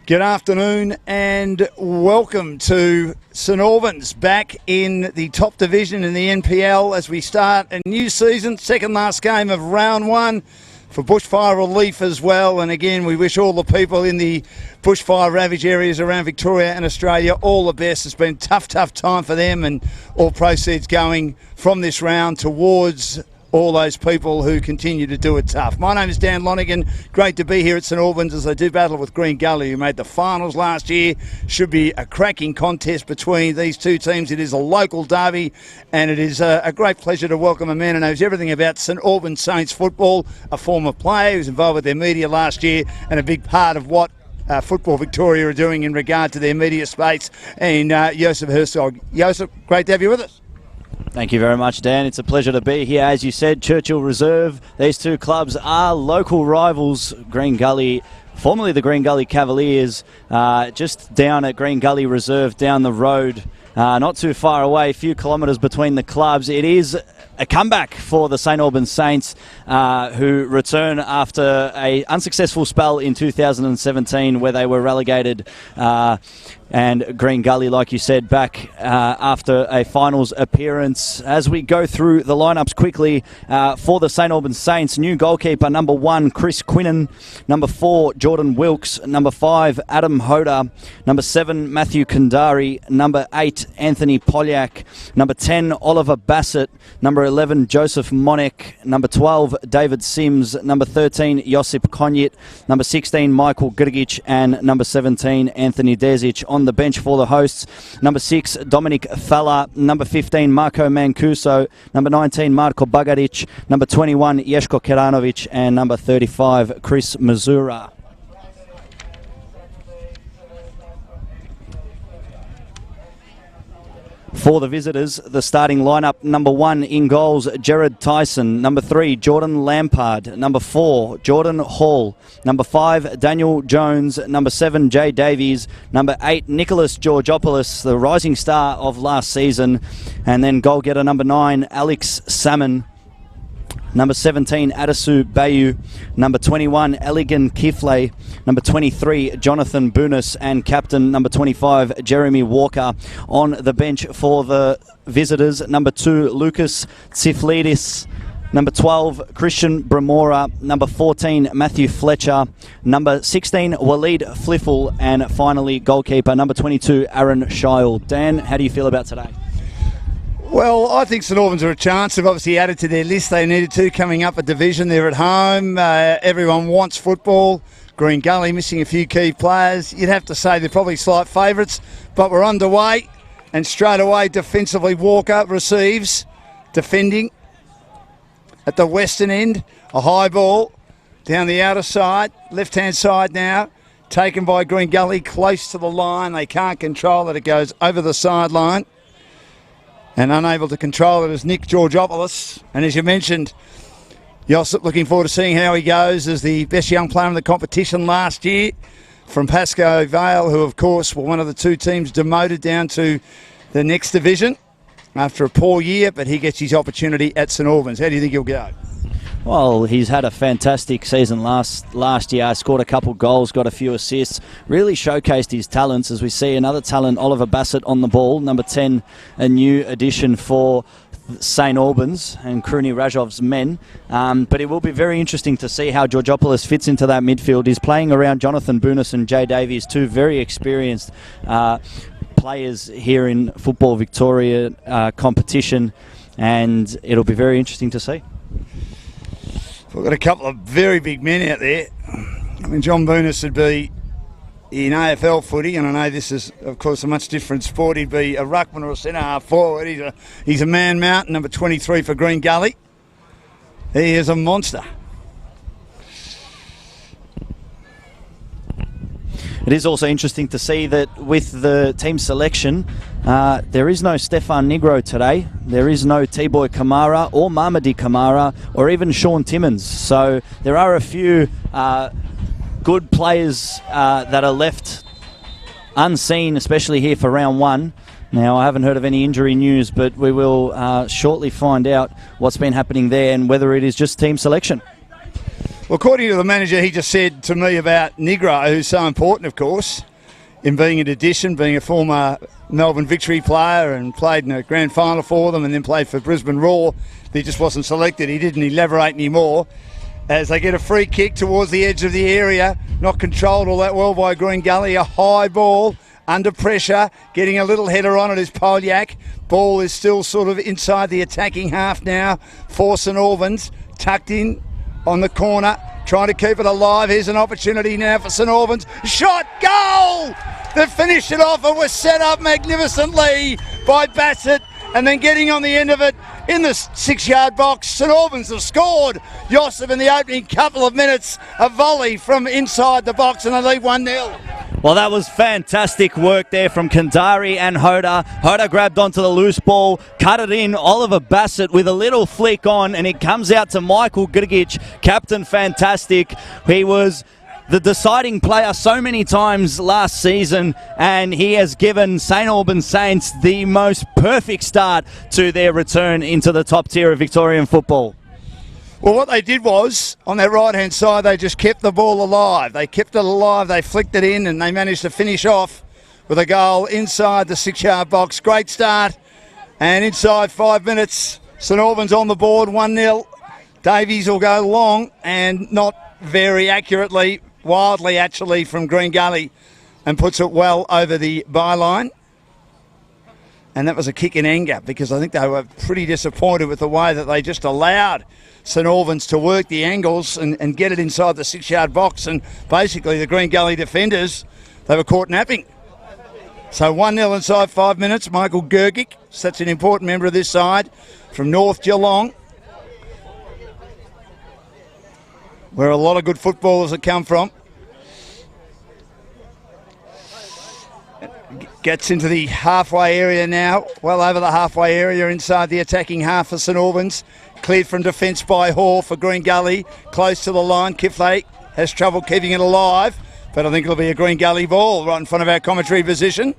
Good afternoon and welcome to St Albans back in the top division in the NPL as we start a new season, second last game of round one for bushfire relief as well. And again, we wish all the people in the bushfire ravaged areas around Victoria and Australia all the best. It's been a tough time for them, and all proceeds going from this round towards all those people who continue to do it tough. My name is Dan Lonigan. Great to be here at St Albans as they do battle with Green Gully, who made the finals last year. Should be a cracking contest between these two teams. It is a local derby, and it is a great pleasure to welcome a man who knows everything about St Albans Saints football, a former player who was involved with their media last year, and a big part of what Football Victoria are doing in regard to their media space, and Joseph Herzog. Joseph, great to have you with us. Thank you very much, Dan. It's a pleasure to be here. As you said, Churchill Reserve. These two clubs are local rivals. Green Gully, formerly the Green Gully Cavaliers, just down at Green Gully Reserve down the road, not too far away, a few kilometres between the clubs. It is a comeback for the St Albans Saints, who return after an unsuccessful spell in 2017 where they were relegated, and Green Gully, like you said, back after a finals appearance. As we go through the lineups quickly for the St Albans Saints, new goalkeeper number 1, Chris Quinnen, number 4, Jordan Wilkes, number 5, Adam Hoda, number 7, Matthew Kandari, number 8, Anthony Polyak, number 10, Oliver Bassett, number 11, Joseph Monek, number 12, David Sims, number 13, Josip Konjit, number 16, Michael Grgic, and number 17, Anthony Dezic. On the bench for the hosts, number 6, Dominic Falla, number 15, Marko Mancuso, number 19, Marko Bagaric, number 21, Ješko Keranovic, and number 35, Chris Mazura. For the visitors, the starting lineup: number 1 in goals, Jared Tyson; number 3, Jordan Lampard; number 4, Jordan Hall; number 5, Daniel Jones; number 7, Jay Davies; number 8, Nicholas Georgopoulos, the rising star of last season; and then goal getter number 9, Alex Salmon; number 17, Adisu Bayu; number 21, Eligan Kifle; number 23, Jonathan Bunis; and captain number 25, Jeremy Walker. On the bench for the visitors, number 2, Lucas Tsiflidis; number 12, Christian Bramora; number 14, Matthew Fletcher; number 16, Waleed Fliffle; and finally, goalkeeper number 22, Aaron Shield. Dan, how do you feel about today? Well, I think St Albans are a chance. They've obviously added to their list. They needed to coming up a division. They're at home. Everyone wants football. Green Gully missing a few key players. You'd have to say they're probably slight favourites, but we're underway. And straight away, defensively, Walker receives, defending at the western end. A high ball down the outer side, left-hand side now, taken by Green Gully, close to the line. They can't control it. It goes over the sideline. And unable to control it is Nick Georgopoulos. And as you mentioned, Josip looking forward to seeing how he goes as the best young player in the competition last year from Pascoe Vale, who of course were one of the two teams demoted down to the next division after a poor year, but he gets his opportunity at St Albans. How do you think he'll go? Well, he's had a fantastic season last year. Scored a couple goals, got a few assists, really showcased his talents as we see another talent, Oliver Bassett, on the ball. Number 10, a new addition for St Albans and Kruni Rajov's men. But it will be very interesting to see how Georgopoulos fits into that midfield. He's playing around Jonathan Bunis and Jay Davies, two very experienced players here in Football Victoria competition, and it'll be very interesting to see. We've got a couple of very big men out there. I mean, John Bunis would be in AFL footy, and I know this is, of course, a much different sport. He'd be a ruckman or a centre-half forward. He's a man mountain, number 23 for Green Gully. He is a monster. It is also interesting to see that with the team selection, there is no Stefan Negro today. There is no T-Boy Kamara or Mamadi Kamara or even Sean Timmins. So there are a few good players that are left unseen, especially here for round one. Now, I haven't heard of any injury news, but we will shortly find out what's been happening there and whether it is just team selection. Well, according to the manager, he just said to me about Negro, who's so important, of course, in being an addition, being a former Melbourne Victory player and played in a grand final for them and then played for Brisbane Roar. He just wasn't selected. He didn't elaborate anymore. As they get a free kick towards the edge of the area, not controlled all that well by Green Gully, a high ball, under pressure, getting a little header on it is Polyak. Ball is still sort of inside the attacking half now for St Albans, tucked in on the corner, trying to keep it alive. Here's an opportunity now for St Albans. Shot, goal! They finished it off. It was set up magnificently by Bassett, and then getting on the end of it in the 6-yard box. St Albans have scored. Joseph in the opening couple of minutes, a volley from inside the box, and they lead 1-0. Well, that was fantastic work there from Kandari and Hoda. Hoda grabbed onto the loose ball, cut it in. Oliver Bassett with a little flick on, and it comes out to Michael Grgic, Captain Fantastic. He was the deciding player so many times last season, and he has given St Albans Saints the most perfect start to their return into the top tier of Victorian football. Well, what they did was, on their right-hand side, they just kept the ball alive. They kept it alive, they flicked it in, and they managed to finish off with a goal inside the 6-yard box. Great start, and inside 5 minutes, St Albans on the board, 1-0. Davies will go long, and not very accurately, wildly actually, from Green Gully, and puts it well over the byline. And that was a kick in anger, because I think they were pretty disappointed with the way that they just allowed St Albans to work the angles and get it inside the 6-yard box, and basically the Green Gully defenders, they were caught napping. So 1-0 inside 5 minutes. Michael Grgic, such an important member of this side, from North Geelong, where a lot of good footballers have come from. Gets into the halfway area now, well over the halfway area inside the attacking half for St Albans. Cleared from defence by Hall for Green Gully, close to the line. Kifley has trouble keeping it alive, but I think it'll be a Green Gully ball right in front of our commentary position.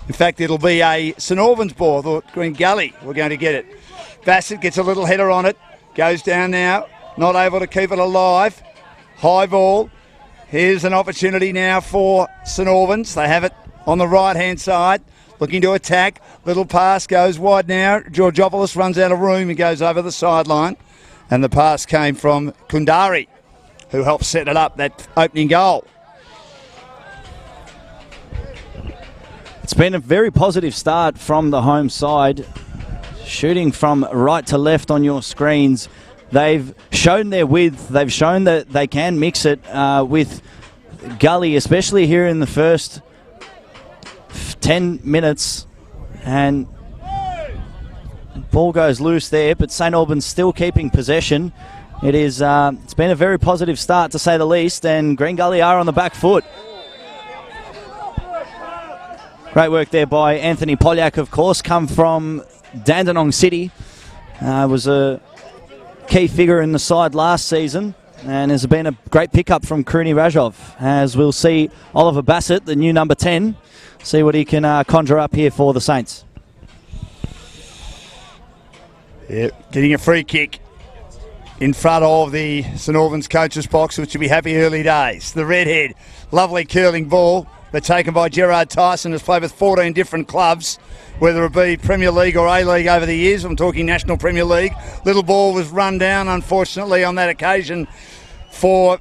In fact, it'll be a St Albans ball. I thought Green Gully were going to get it. Bassett gets a little header on it, goes down now, not able to keep it alive. High ball. Here's an opportunity now for St Albans. They have it on the right-hand side, looking to attack. Little pass goes wide now. Georgopoulos runs out of room and goes over the sideline. And the pass came from Kundari, who helped set it up, that opening goal. It's been a very positive start from the home side. Shooting from right to left on your screens. They've shown their width. They've shown that they can mix it with Gully, especially here in the first 10 minutes. And ball goes loose there, but St Albans still keeping possession. It's been a very positive start, to say the least, and Green Gully are on the back foot. Great work there by Anthony Polyak, of course, come from Dandenong City. Was a key figure in the side last season, and has been a great pickup from Kruni Rajov, as we'll see Oliver Bassett, the new number 10, see what he can conjure up here for the Saints. Yeah, getting a free kick in front of the St Albans coaches box, which will be happy early days. The redhead, lovely curling ball, but taken by Gerard Tyson, has played with 14 different clubs, whether it be Premier League or A-League over the years. I'm talking National Premier League. Little ball was run down, unfortunately, on that occasion for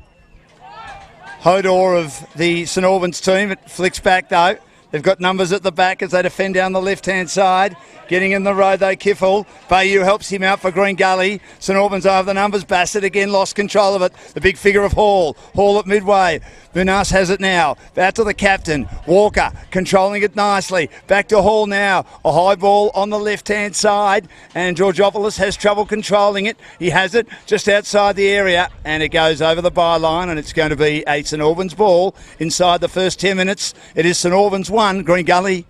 Hodor of the St Albans team. It flicks back, though. They've got numbers at the back as they defend down the left-hand side. Getting in the road, though, Kiffle. Bayou helps him out for Green Gully. St Albans over the numbers. Bassett again lost control of it. The big figure of Hall. Hall at midway. Munas has it now. Out to the captain. Walker controlling it nicely. Back to Hall now. A high ball on the left-hand side. And Georgopoulos has trouble controlling it. He has it just outside the area. And it goes over the byline. And it's going to be a St Albans ball inside the first 10 minutes. It is St Albans 1. Green Gully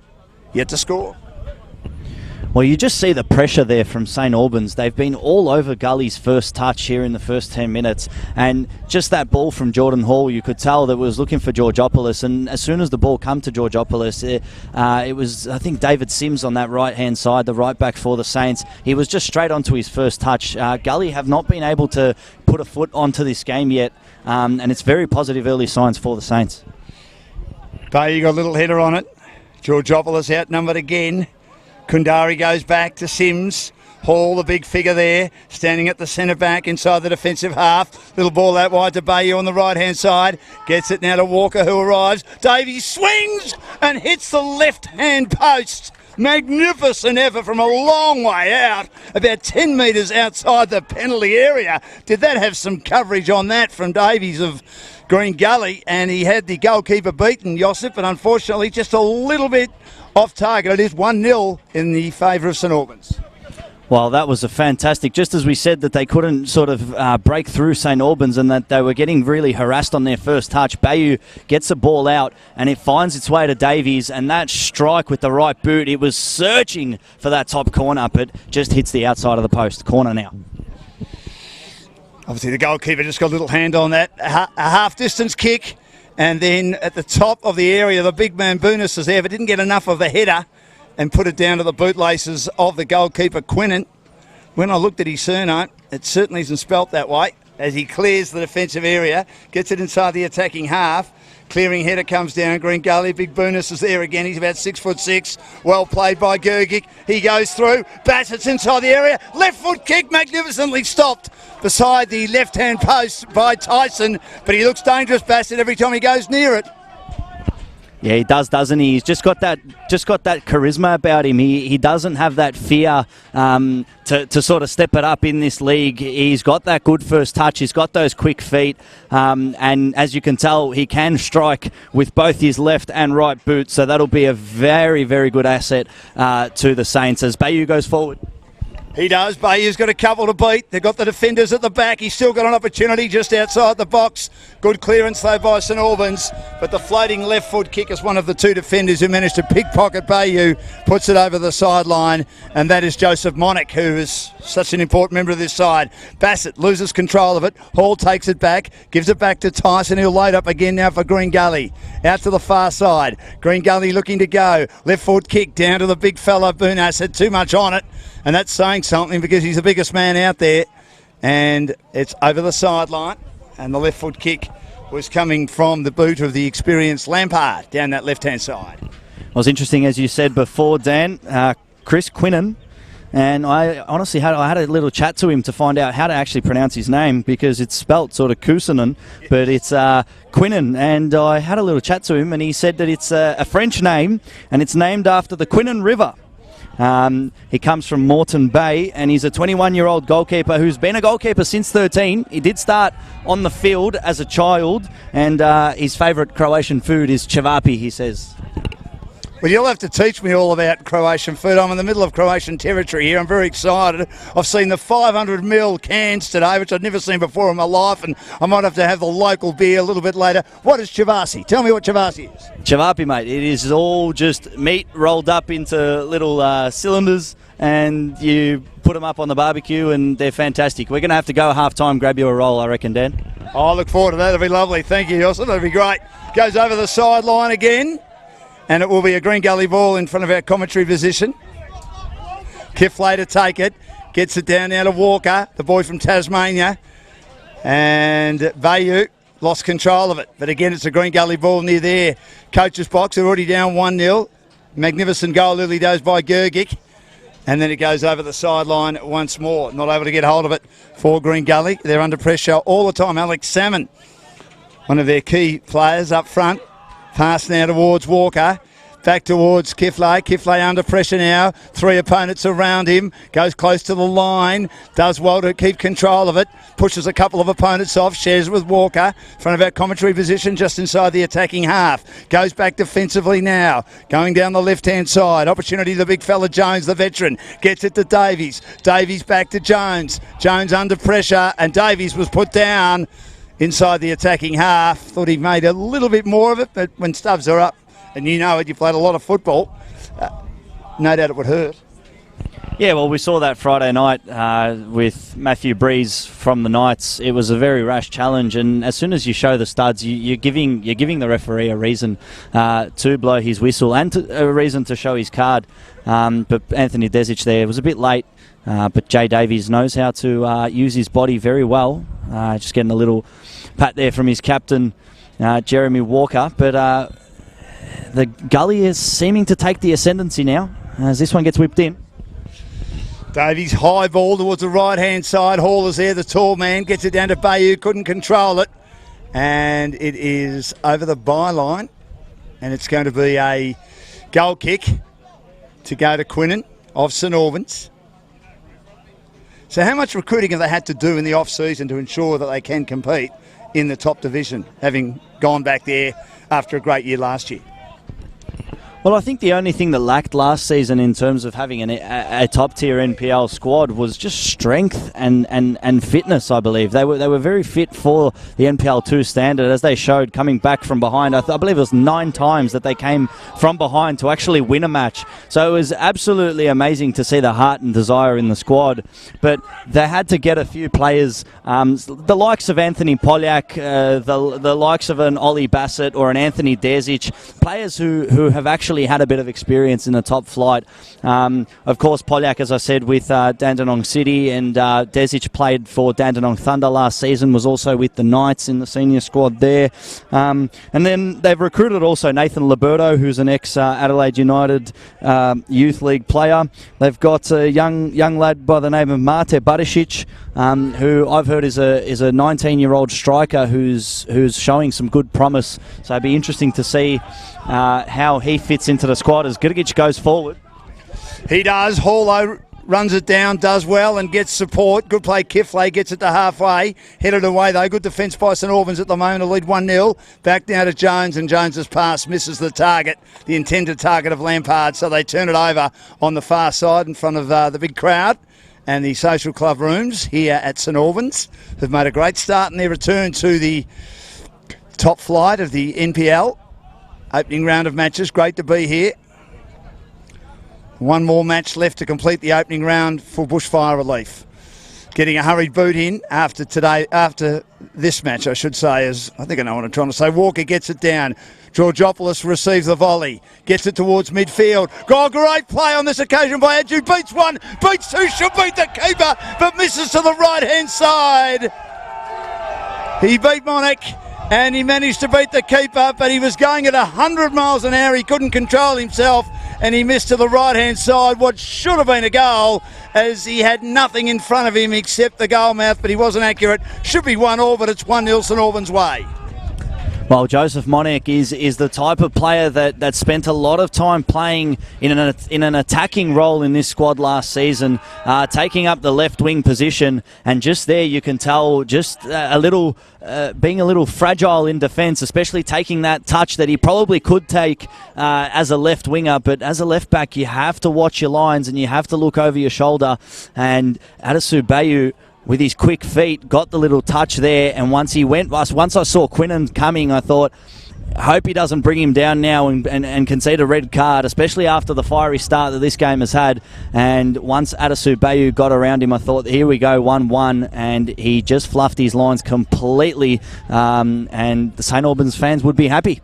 yet to score. Well, you just see the pressure there from St Albans. They've been all over Gully's first touch here in the first 10 minutes. And just that ball from Jordan Hall, you could tell that was looking for Georgopoulos. And as soon as the ball come to Georgopoulos, it was, I think, David Sims on that right-hand side, the right back for the Saints. He was just straight onto his first touch. Gully have not been able to put a foot onto this game yet. And it's very positive early signs for the Saints. You got a little header on it. Georgopoulos outnumbered again. Kundari goes back to Sims. Hall, the big figure there, standing at the centre back inside the defensive half. Little ball out wide to Bayou on the right-hand side. Gets it now to Walker, who arrives. Davies swings and hits the left-hand post. Magnificent effort from a long way out, about 10 metres outside the penalty area. Did that have some coverage on that from Davies of Green Gully? And he had the goalkeeper beaten, Josip, but unfortunately just a little bit off target. It is 1-0 in the favour of St Albans. Well, that was a fantastic, just as we said that they couldn't sort of break through St Albans and that they were getting really harassed on their first touch. Bayou gets a ball out and it finds its way to Davies, and that strike with the right boot, it was searching for that top corner, but just hits the outside of the post. Corner now. Obviously the goalkeeper just got a little hand on that. A half-distance kick, and then at the top of the area, the big man Boonis is there, but didn't get enough of the header and put it down to the bootlaces of the goalkeeper, Quinnen. When I looked at his surname, it certainly isn't spelt that way, as he clears the defensive area, gets it inside the attacking half. Clearing header comes down, Green Gully. Big Boonis is there again. He's about 6'6". Well played by Gergic. He goes through. Bassett's inside the area. Left foot kick, magnificently stopped beside the left-hand post by Tyson. But he looks dangerous, Bassett, every time he goes near it. Yeah, he does, doesn't he? He's just got that charisma about him. He doesn't have that fear to sort of step it up in this league. He's got that good first touch. He's got those quick feet. And as you can tell, he can strike with both his left and right boot. So that'll be a very, very good asset to the Saints as Bayou goes forward. He does. Bayou's got a couple to beat. They've got the defenders at the back. He's still got an opportunity just outside the box. Good clearance though by St Albans. But the floating left foot kick is one of the two defenders who managed to pickpocket Bayou. Puts it over the sideline. And that is Joseph Monick, who is such an important member of this side. Bassett loses control of it. Hall takes it back. Gives it back to Tyson. He'll load up again now for Green Gully. Out to the far side. Green Gully looking to go. Left foot kick down to the big fella. Boonas had too much on it. And that's saying something because he's the biggest man out there. And it's over the sideline. And the left foot kick was coming from the boot of the experienced Lampard down that left-hand side. It was interesting, as you said before, Dan, Chris Quinnen. And I honestly had a little chat to him to find out how to actually pronounce his name because it's spelt sort of Kusanen, but it's Quinnen. And I had a little chat to him and he said that it's a French name and it's named after the Quinnen River. He comes from Moreton Bay and he's a 21-year-old goalkeeper who's been a goalkeeper since 13. He did start on the field as a child and his favourite Croatian food is cevapi, he says. Well, you'll have to teach me all about Croatian food. I'm in the middle of Croatian territory here. I'm very excited. I've seen the 500ml cans today, which I've never seen before in my life, and I might have to have the local beer a little bit later. What is cevapi? Tell me what cevapi is. Cevapi, mate. It is all just meat rolled up into little cylinders, and you put them up on the barbecue, and they're fantastic. We're going to have to go half-time, grab you a roll, I reckon, Dan. Oh, I look forward to that. That'll be lovely. Thank you, Joseph. That'll be great. Goes over the sideline again. And it will be a Green Gully ball in front of our commentary position. Kiflay to take it. Gets it down now to Walker, the boy from Tasmania. And Bayou lost control of it. But again, it's a Green Gully ball near their coach's box. They're already down 1-0. Magnificent goal early days by Gergic. And then it goes over the sideline once more. Not able to get hold of it for Green Gully. They're under pressure all the time. Alex Salmon, one of their key players up front. Pass now towards Walker. Back towards Kiflay. Kiflay under pressure now. Three opponents around him. Goes close to the line. Does well to keep control of it. Pushes a couple of opponents off. Shares with Walker. Front of our commentary position just inside the attacking half. Goes back defensively now. Going down the left-hand side. Opportunity to the big fella Jones, the veteran. Gets it to Davies. Davies back to Jones. Jones under pressure. And Davies was put down inside the attacking half. Thought he made a little bit more of it, but when stubs are up, and you know it, you played a lot of football, no doubt it would hurt. Yeah, well, we saw that Friday night with Matthew Breeze from the Knights. It was a very rash challenge, and as soon as you show the studs, you're giving the referee a reason to blow his whistle and a reason to show his card. But Anthony Desic there was a bit late, but Jay Davies knows how to use his body very well. Just getting a little pat there from his captain, Jeremy Walker. But the Gully is seeming to take the ascendancy now as this one gets whipped in. Davies high ball towards the right-hand side. Hall is there, the tall man. Gets it down to Bayou. Couldn't control it. And it is over the byline. And it's going to be a goal kick to go to Quinnen of St Albans. So how much recruiting have they had to do in the off-season to ensure that they can compete in the top division, having gone back there after a great year last year? Well, I think the only thing that lacked last season in terms of having a top-tier NPL squad was just strength and fitness, I believe. They were very fit for the NPL 2 standard, as they showed coming back from behind. I believe it was 9 times that they came from behind to actually win a match. So it was absolutely amazing to see the heart and desire in the squad. But they had to get a few players, the likes of Anthony Polyak, the likes of an Ollie Bassett or an Anthony Desic, players who have actually had a bit of experience in the top flight. Of course, Polyak, as I said, with Dandenong City, and Desic played for Dandenong Thunder last season, was also with the Knights in the senior squad there. And then they've recruited also Nathan Liberto, who's an ex-Adelaide United Youth League player. They've got a young lad by the name of Mate Barisic, who I've heard is a 19-year-old striker who's showing some good promise. So it'd be interesting to see how he fits into the squad as Gurgic goes forward. He does. Haulo runs it down, does well and gets support. Good play, Kifley gets it to halfway. Headed away though. Good defence by St Albans at the moment. A lead 1-0. Back down to Jones, and Jones's pass misses the target, the intended target of Lampard. So they turn it over on the far side in front of the big crowd and the social club rooms here at St Albans, who've made a great start in their return to the top flight of the NPL. Opening round of matches. Great to be here. One more match left to complete the opening round for Bushfire Relief. Getting a hurried boot in after this match, I should say, as I think I know what I'm trying to say. Walker gets it down. Georgopoulos receives the volley. Gets it towards midfield. Got a great play on this occasion by Adju. Beats one, beats two, should beat the keeper, but misses to the right-hand side. He beat Monik. And he managed to beat the keeper, but he was going at 100 miles an hour. He couldn't control himself, and he missed to the right-hand side, what should have been a goal, as he had nothing in front of him except the goal mouth, but he wasn't accurate. Should be 1-1, but it's 1-0 St Albans way. Well, Joseph Monek is the type of player that spent a lot of time playing in an attacking role in this squad last season, taking up the left wing position, and just there you can tell just being a little fragile in defence, especially taking that touch that he probably could take as a left winger, but as a left back you have to watch your lines and you have to look over your shoulder. And Adisu Bayu, with his quick feet, got the little touch there, and once I saw Quinnen coming, I thought, I hope he doesn't bring him down now and concede a red card, especially after the fiery start that this game has had. And once Adisu Bayu got around him, I thought, here we go, 1-1, and he just fluffed his lines completely, and the St Albans fans would be happy.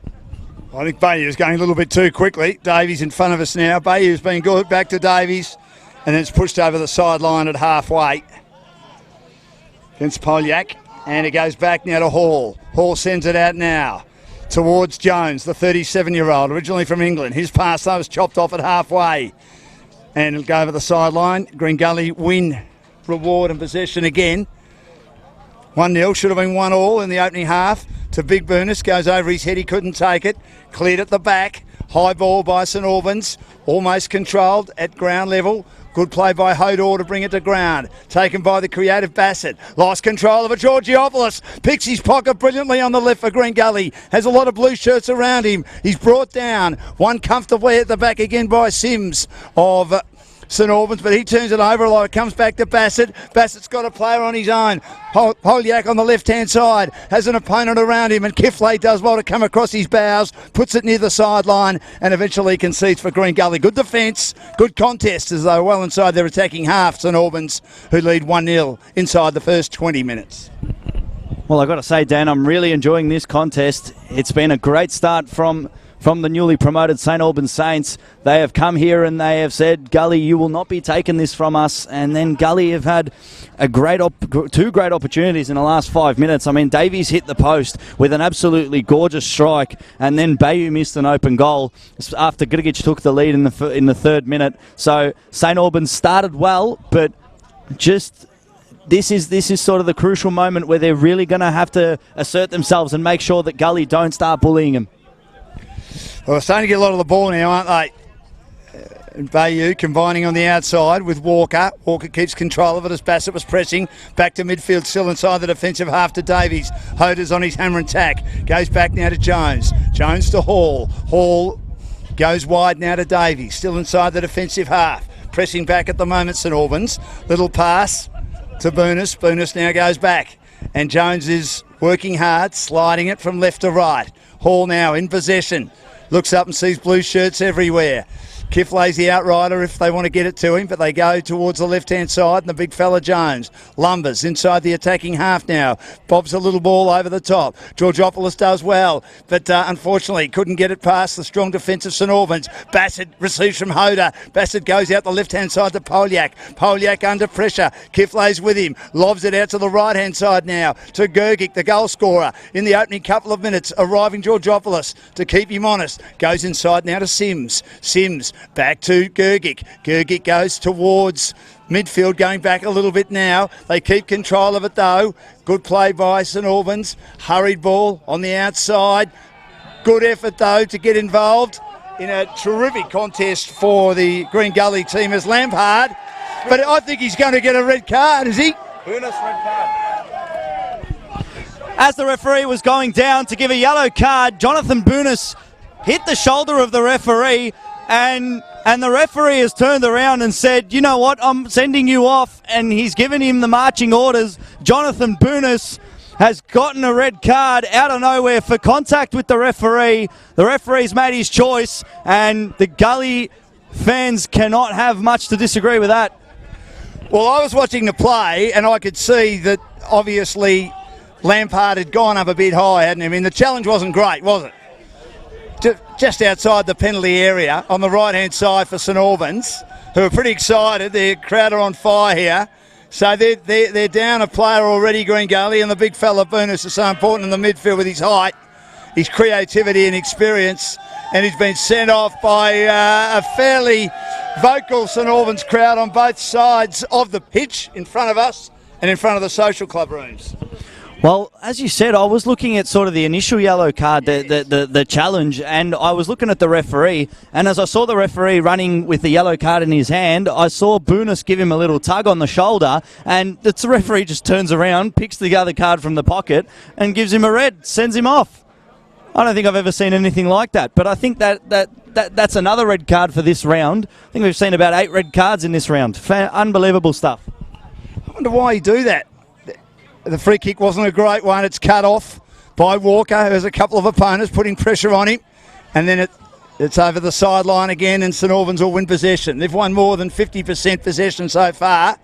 I think Bayou's going a little bit too quickly. Davies in front of us now. Bayou's been good, back to Davies, and then it's pushed over the sideline at halfway against Polyak, and it goes back now to Hall. Hall sends it out now towards Jones, the 37-year-old, originally from England. His pass, though, was chopped off at halfway, and it'll go over the sideline. Green Gully win, reward and possession again. 1-0, should have been 1-1 in the opening half to Big Burness. Goes over his head, he couldn't take it. Cleared at the back. High ball by St Albans, almost controlled at ground level. Good play by Hodor to bring it to ground. Taken by the creative Bassett. Lost control of it. Georgiopoulos picks his pocket brilliantly on the left for Green Gully. Has a lot of blue shirts around him. He's brought down. One comfortably at the back again by Sims of St Albans, but he turns it over a lot. It comes back to Bassett. Bassett's got a player on his own. Polyak on the left-hand side has an opponent around him, and Kifley does well to come across his bows, puts it near the sideline, and eventually concedes for Green Gully. Good defence, good contest as they were well inside their attacking half, St Albans, who lead 1-0 inside the first 20 minutes. Well, I've got to say, Dan, I'm really enjoying this contest. It's been a great start from the newly promoted St Albans Saints. They have come here and they have said, Gully, you will not be taking this from us. And then Gully have had two great opportunities in the last 5 minutes. I mean, Davies hit the post with an absolutely gorgeous strike, and then Bayou missed an open goal after Grgic took the lead in the third minute. So St Albans started well, but just... This is sort of the crucial moment where they're really going to have to assert themselves and make sure that Gully don't start bullying them. Well, they're starting to get a lot of the ball now, aren't they? And Bayou combining on the outside with Walker. Walker keeps control of it as Bassett was pressing. Back to midfield, still inside the defensive half to Davies. Hoder's on his hammer and tack. Goes back now to Jones. Jones to Hall. Hall goes wide now to Davies. Still inside the defensive half. Pressing back at the moment, St Albans. Little pass to Boonis. Boonis now goes back. And Jones is working hard, sliding it from left to right. Hall now in possession. Looks up and sees blue shirts everywhere. Kifley's the outrider if they want to get it to him, but they go towards the left-hand side, and the big fella Jones lumbers inside the attacking half now. Bobs a little ball over the top. Georgopoulos does well, but unfortunately couldn't get it past the strong defence of St Albans. Bassett receives from Hoder. Bassett goes out the left-hand side to Polyak. Polyak under pressure. Kifley's with him. Lobs it out to the right-hand side now to Grgic, the goal scorer. In the opening couple of minutes, arriving Georgopoulos to keep him honest. Goes inside now to Sims. Sims back to Grgic. Grgic goes towards midfield, going back a little bit now. They keep control of it though. Good play by St Albans. Hurried ball on the outside. Good effort though to get involved in a terrific contest for the Green Gully team as Lampard. But I think he's going to get a red card, is he? Boonis, red card. As the referee was going down to give a yellow card, Jonathan Boonis hit the shoulder of the referee, and the referee has turned around and said, you know what, I'm sending you off, and he's given him the marching orders. Jonathan Boonis has gotten a red card out of nowhere for contact with the referee. The referee's made his choice, and the Gully fans cannot have much to disagree with that. Well, I was watching the play, and I could see that obviously Lampard had gone up a bit high, hadn't he? I mean, the challenge wasn't great, was it? Just outside the penalty area on the right-hand side for St Albans, who are pretty excited. Their crowd are on fire here. So they're down a player already, Green Gully, and the big fella Boonis is so important in the midfield with his height, his creativity and experience, and he's been sent off by a fairly vocal St Albans crowd on both sides of the pitch, in front of us and in front of the social club rooms. Well, as you said, I was looking at sort of the initial yellow card, the challenge, and I was looking at the referee, and as I saw the referee running with the yellow card in his hand, I saw Boonis give him a little tug on the shoulder, and the referee just turns around, picks the other card from the pocket, and gives him a red, sends him off. I don't think I've ever seen anything like that, but I think that's another red card for this round. I think we've seen about 8 red cards in this round. Unbelievable stuff. I wonder why you do that. The free kick wasn't a great one. It's cut off by Walker, who has a couple of opponents putting pressure on him. And then it's over the sideline again, and St Albans will win possession. They've won more than 50% possession so far,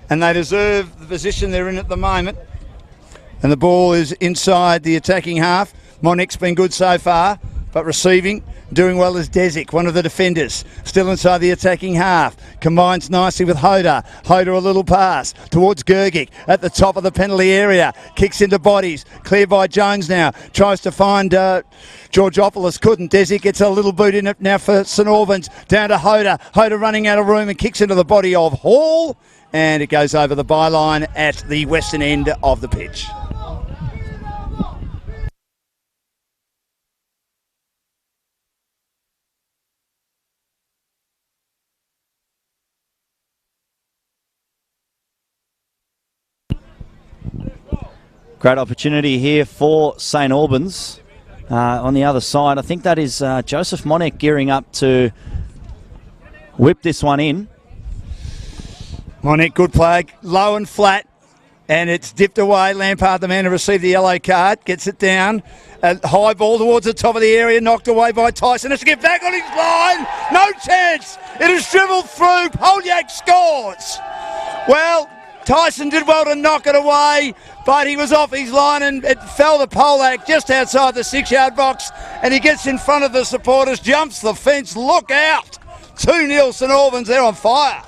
and they deserve the position they're in at the moment. And the ball is inside the attacking half. Monik's been good so far, but receiving, doing well as Desic, one of the defenders. Still inside the attacking half. Combines nicely with Hoder. Hoder a little pass towards Grgic at the top of the penalty area. Kicks into bodies. Cleared by Jones now. Tries to find Georgopoulos. Couldn't. Desic gets a little boot in it now for St Albans. Down to Hoder. Hoder running out of room and kicks into the body of Hall. And it goes over the byline at the western end of the pitch. Great opportunity here for St Albans. On the other side, I think that is Joseph Monek gearing up to whip this one in. Monique, good play. Low and flat. And it's dipped away. Lampard, the man who received the yellow card, gets it down. A high ball towards the top of the area, knocked away by Tyson. Has to get back on his line. No chance. It is dribbled through. Polyak scores. Well, Tyson did well to knock it away, but he was off his line and it fell to Polak just outside the 6-yard box, and he gets in front of the supporters, jumps the fence. Look out. 2-0 St Albans, they're on fire.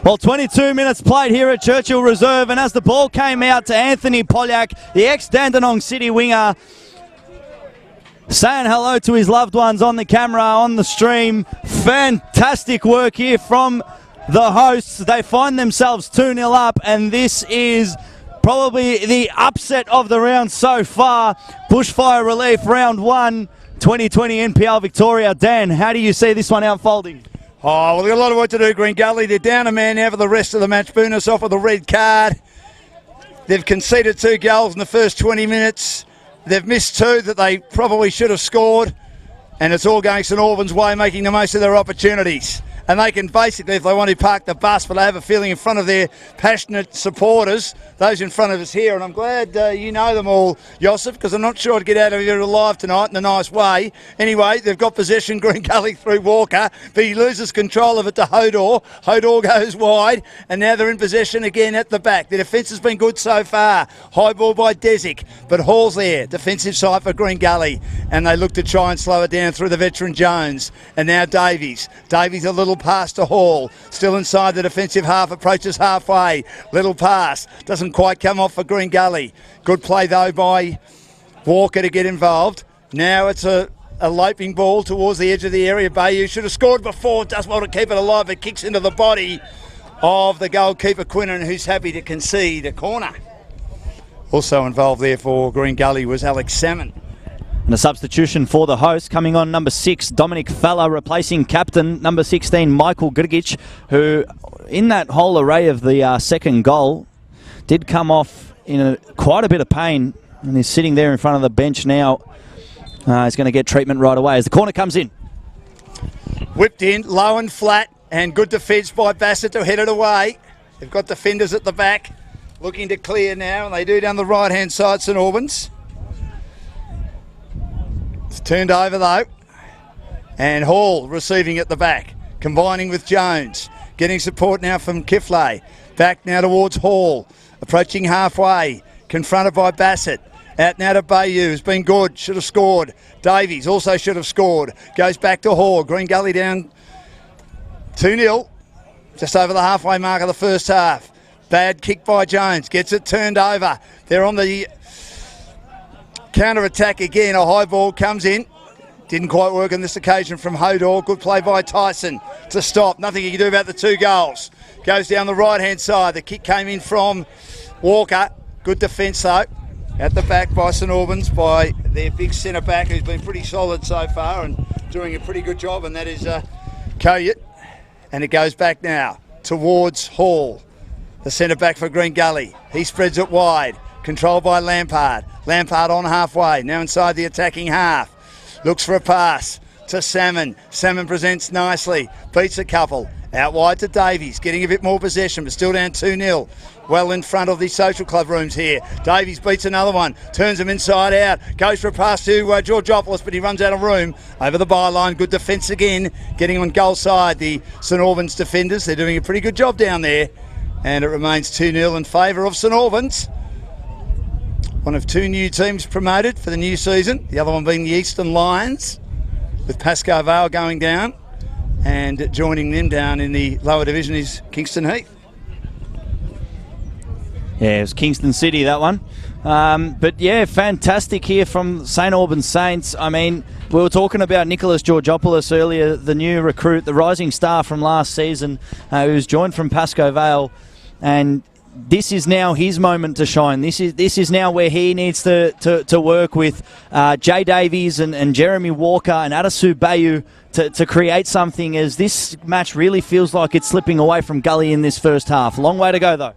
Well, 22 minutes played here at Churchill Reserve, and as the ball came out to Anthony Polyak, the ex-Dandenong City winger, saying hello to his loved ones on the camera, on the stream. Fantastic work here from the hosts. They find themselves 2-0 up, and this is probably the upset of the round so far. Bushfire Relief round 1, 2020 NPL Victoria. Dan, how do you see this one unfolding? Oh, well, they've got a lot of work to do, Green Gully. They're down a man now for the rest of the match. Boon us off with a red card. They've conceded 2 goals in the first 20 minutes. They've missed 2 that they probably should have scored. And it's all going St Albans' way, making the most of their opportunities. And they can basically, if they want to, park the bus, but they have a feeling in front of their passionate supporters, those in front of us here. And I'm glad you know them all, Joseph, because I'm not sure I'd get out of here alive tonight in a nice way. Anyway, they've got possession, Green Gully through Walker, but he loses control of it to Hodor. Hodor goes wide, and now they're in possession again at the back. The defence has been good so far. High ball by Desic, but Hall's there. Defensive side for Green Gully, and they look to try and slow it down through the veteran Jones. And now Davies. Davies a little pass to Hall. Still inside the defensive half, approaches halfway. Little pass. Doesn't quite come off for Green Gully. Good play though by Walker to get involved. Now it's a loping ball towards the edge of the area. Bayou should have scored before. Does well to keep it alive. It kicks into the body of the goalkeeper Quinnan, who's happy to concede a corner. Also involved there for Green Gully was Alex Salmon. And a substitution for the host, coming on number 6, Dominic Fella, replacing captain number 16, Michael Grgic, who in that whole array of the second goal did come off in quite a bit of pain, and he's sitting there in front of the bench now. He's going to get treatment right away as the corner comes in. Whipped in, low and flat, and good defence by Bassett to head it away. They've got defenders at the back looking to clear now, and they do down the right-hand side, St Albans. It's turned over though, and Hall receiving at the back, combining with Jones, getting support now from Kiflay. Back now towards Hall, approaching halfway, confronted by Bassett. Out now to Bayou, who's been good, should have scored. Davies also should have scored. Goes back to Hall. Green Gully down 2-0, just over the halfway mark of the first half. Bad kick by Jones, gets it turned over. They're on the counter-attack again. A high ball comes in. Didn't quite work on this occasion from Hodor. Good play by Tyson to stop. Nothing he can do about the 2 goals. Goes down the right-hand side. The kick came in from Walker. Good defence though. At the back by St Albans, by their big centre-back, who's been pretty solid so far and doing a pretty good job, and that is Koyet. And it goes back now towards Hall, the centre-back for Green Gully. He spreads it wide. Controlled by Lampard. Lampard on halfway, now inside the attacking half. Looks for a pass to Salmon. Salmon presents nicely, beats a couple. Out wide to Davies, getting a bit more possession, but still down 2-0. Well in front of the social club rooms here. Davies beats another one, turns him inside out, goes for a pass to Georgopoulos, but he runs out of room over the byline. Good defence again, getting on goal side. The St Albans defenders, they're doing a pretty good job down there. And it remains 2-0 in favour of St Albans. One of 2 new teams promoted for the new season. The other one being the Eastern Lions, with Pascoe Vale going down. And joining them down in the lower division is Kingston Heath. Yeah, it was Kingston City, that one. But yeah, fantastic here from St Albans Saints. I mean, we were talking about Nicholas Georgopoulos earlier, the new recruit, the rising star from last season, who's joined from Pascoe Vale. And this is now his moment to shine. This is now where he needs to work with Jay Davies and Jeremy Walker and Adasu Bayou to create something, as this match really feels like it's slipping away from Gully in this first half. Long way to go though.